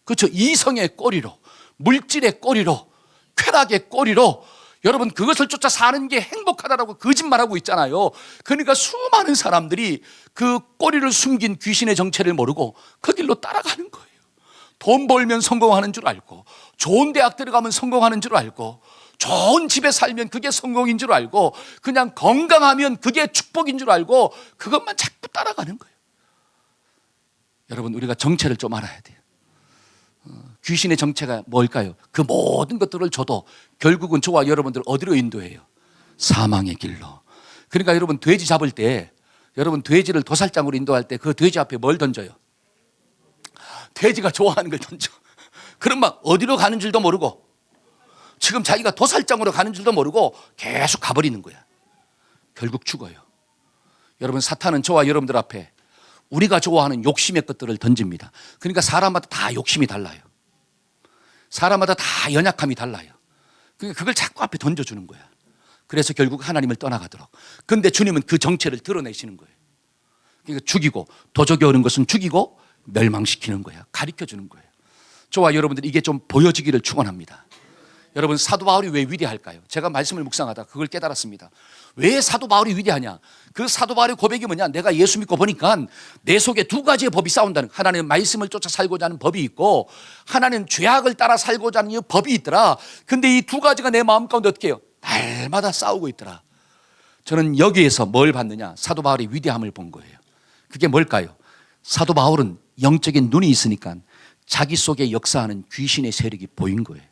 그렇죠? 이성의 꼬리로, 물질의 꼬리로, 쾌락의 꼬리로. 여러분 그것을 쫓아 사는 게 행복하다라고 거짓말하고 있잖아요. 그러니까 수많은 사람들이 그 꼬리를 숨긴 귀신의 정체를 모르고 그 길로 따라가는 거예요. 돈 벌면 성공하는 줄 알고, 좋은 대학 들어가면 성공하는 줄 알고, 좋은 집에 살면 그게 성공인 줄 알고, 그냥 건강하면 그게 축복인 줄 알고 그것만 자꾸 따라가는 거예요. 여러분, 우리가 정체를 좀 알아야 돼요. 귀신의 정체가 뭘까요? 그 모든 것들을 줘도 결국은 저와 여러분들 어디로 인도해요? 사망의 길로. 그러니까 여러분, 돼지 잡을 때, 여러분 돼지를 도살장으로 인도할 때 그 돼지 앞에 뭘 던져요? 돼지가 좋아하는 걸 던져. 그럼 막 어디로 가는 줄도 모르고, 지금 자기가 도살장으로 가는 줄도 모르고 계속 가버리는 거야. 결국 죽어요. 여러분, 사탄은 저와 여러분들 앞에 우리가 좋아하는 욕심의 것들을 던집니다. 그러니까 사람마다 다 욕심이 달라요. 사람마다 다 연약함이 달라요. 그러니까 그걸 자꾸 앞에 던져주는 거야. 그래서 결국 하나님을 떠나가도록. 근데 주님은 그 정체를 드러내시는 거예요. 그러니까 죽이고, 도적이 오는 것은 죽이고 멸망시키는 거야. 가르쳐주는 거예요. 저와 여러분들 이게 좀 보여지기를 축원합니다. 여러분, 사도 바울이 왜 위대할까요? 제가 말씀을 묵상하다 그걸 깨달았습니다. 왜 사도 바울이 위대하냐? 그 사도 바울의 고백이 뭐냐? 내가 예수 믿고 보니까 내 속에 두 가지의 법이 싸운다는, 하나님의 말씀을 쫓아 살고자 하는 법이 있고, 하나는 죄악을 따라 살고자 하는 법이 있더라. 근데 이 두 가지가 내 마음 가운데 어떻게 해요? 날마다 싸우고 있더라. 저는 여기에서 뭘 봤느냐? 사도 바울의 위대함을 본 거예요. 그게 뭘까요? 사도 바울은 영적인 눈이 있으니까 자기 속에 역사하는 귀신의 세력이 보인 거예요.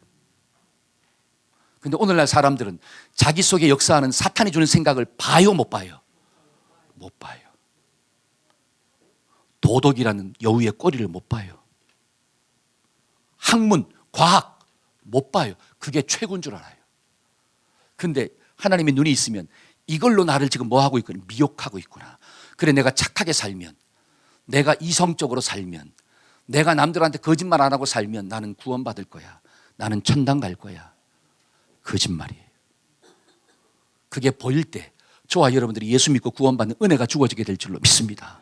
근데 오늘날 사람들은 자기 속에 역사하는 사탄이 주는 생각을 봐요, 못 봐요? 못 봐요. 도덕이라는 여우의 꼬리를 못 봐요. 학문, 과학 못 봐요. 그게 최고인 줄 알아요. 근데 하나님의 눈이 있으면 이걸로 나를 지금 뭐 하고 있구나? 미혹하고 있구나. 그래, 내가 착하게 살면, 내가 이성적으로 살면, 내가 남들한테 거짓말 안 하고 살면 나는 구원받을 거야. 나는 천당 갈 거야. 거짓말이에요. 그게 보일 때 저와 여러분들이 예수 믿고 구원받는 은혜가 주어지게 될 줄로 믿습니다.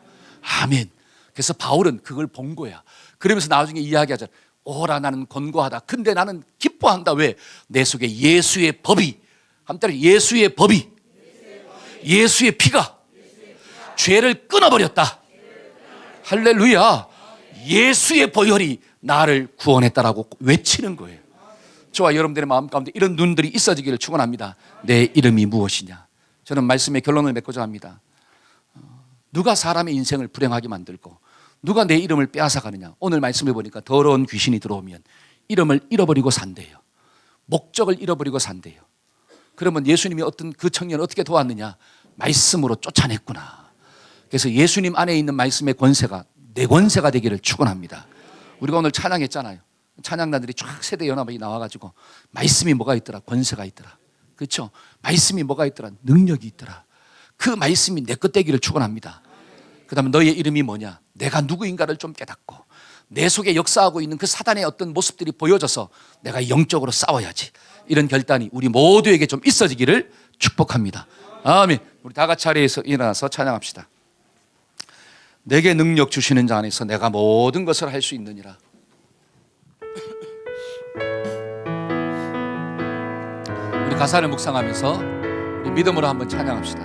아멘. 그래서 바울은 그걸 본 거야. 그러면서 나중에 이야기하잖아. 오라, 나는 권고하다. 근데 나는 기뻐한다. 왜? 내 속에 예수의 법이, 한때는 예수의 법이, 예수의 피가 죄를 끊어버렸다. 할렐루야. 예수의 보혈이 나를 구원했다라고 외치는 거예요. 저와 여러분들의 마음 가운데 이런 눈들이 있어지기를 축원합니다. 내 이름이 무엇이냐? 저는 말씀의 결론을 맺고자 합니다. 누가 사람의 인생을 불행하게 만들고 누가 내 이름을 빼앗아가느냐? 오늘 말씀을 보니까 더러운 귀신이 들어오면 이름을 잃어버리고 산대요. 목적을 잃어버리고 산대요. 그러면 예수님이 어떤 그 청년을 어떻게 도왔느냐? 말씀으로 쫓아냈구나. 그래서 예수님 안에 있는 말씀의 권세가 내 권세가 되기를 축원합니다. 우리가 오늘 찬양했잖아요. 찬양단들이 쫙 세대 연합이 나와가지고 말씀이 뭐가 있더라? 권세가 있더라. 그렇죠? 말씀이 뭐가 있더라? 능력이 있더라. 그 말씀이 내 것 되기를 축원합니다. 그 다음에 너의 이름이 뭐냐? 내가 누구인가를 좀 깨닫고 내 속에 역사하고 있는 그 사단의 어떤 모습들이 보여져서 내가 영적으로 싸워야지. 이런 결단이 우리 모두에게 좀 있어지기를 축복합니다. 아멘. 우리 다 같이 자리에서 일어나서 찬양합시다. 내게 능력 주시는 자 안에서 내가 모든 것을 할 수 있느니라. 우리 가사를 묵상하면서 우리 믿음으로 한번 찬양합시다.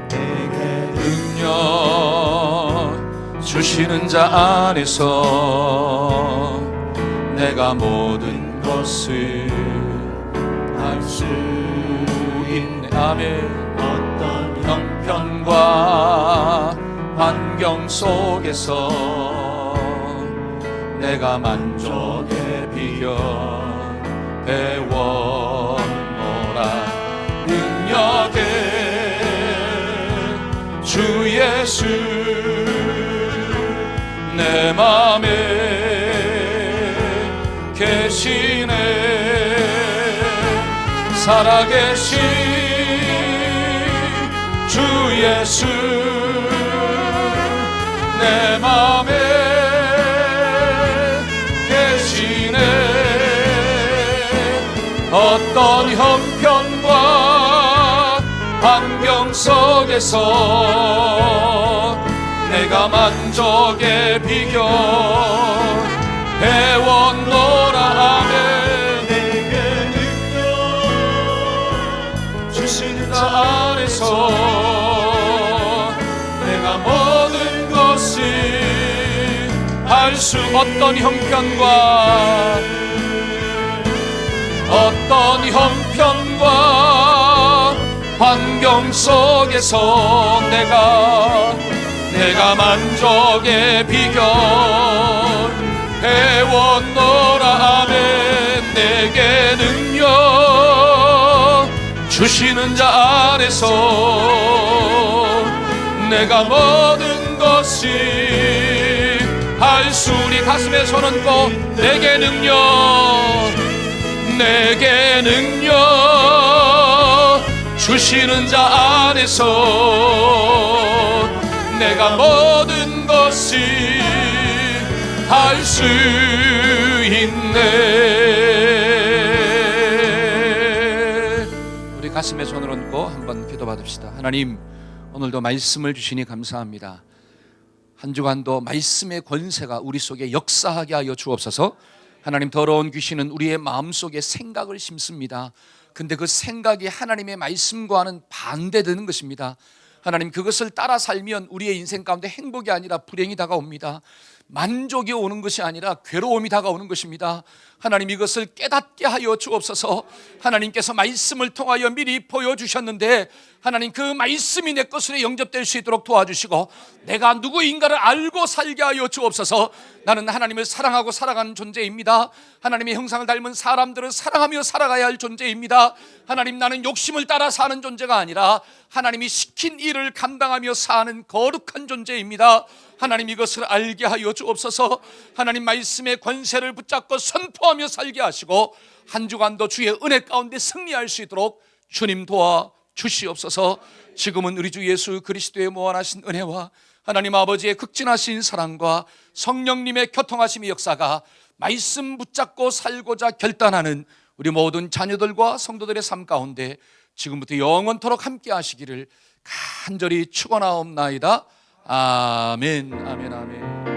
내게 능력 주시는 자 안에서 내가 모든 것을 할 수 있네. 아멘. 어떤 형편과 환경 속에서 내가 만족의 비결 배워노라. 능력의 주 예수 내 맘에 계시네. 살아계신 주 예수 내 맘에 계시네. 어떤 형편과 환경 속에서 내가 만족의 비결 배웠노라. 아멘. 내게 능력 주시는 자 할 수 어떤 형편과 환경 속에서 내가 만족의 비결 배웠노라. 아멘. 내게 능력 주시는 자 안에서 내가 모든 것이 할 수. 우리 가슴에 손 얹고 내게 능력 주시는 자 안에서 내가 모든 것이 할 수 있네. 우리 가슴에 손을 얹고 한번 기도받읍시다. 하나님, 오늘도 말씀을 주시니 감사합니다. 한 주간도 말씀의 권세가 우리 속에 역사하게 하여 주옵소서. 하나님, 더러운 귀신은 우리의 마음속에 생각을 심습니다. 근데 그 생각이 하나님의 말씀과는 반대되는 것입니다. 하나님, 그것을 따라 살면 우리의 인생 가운데 행복이 아니라 불행이 다가옵니다. 만족이 오는 것이 아니라 괴로움이 다가오는 것입니다. 하나님, 이것을 깨닫게 하여 주옵소서. 하나님께서 말씀을 통하여 미리 보여주셨는데 하나님, 그 말씀이 내 것으로 영접될 수 있도록 도와주시고 내가 누구인가를 알고 살게 하여 주옵소서. 나는 하나님을 사랑하고 살아가는 존재입니다. 하나님의 형상을 닮은 사람들을 사랑하며 살아가야 할 존재입니다. 하나님, 나는 욕심을 따라 사는 존재가 아니라 하나님이 시킨 일을 감당하며 사는 거룩한 존재입니다. 하나님, 이것을 알게 하여 주옵소서. 하나님, 말씀의 권세를 붙잡고 선포하며 살게 하시고 한 주간도 주의 은혜 가운데 승리할 수 있도록 주님 도와 주시옵소서. 지금은 우리 주 예수 그리스도의 무한하신 은혜와 하나님 아버지의 극진하신 사랑과 성령님의 교통하심의 역사가 말씀 붙잡고 살고자 결단하는 우리 모든 자녀들과 성도들의 삶 가운데 지금부터 영원토록 함께 하시기를 간절히 축원하옵나이다. 아멘, 아멘, 아멘.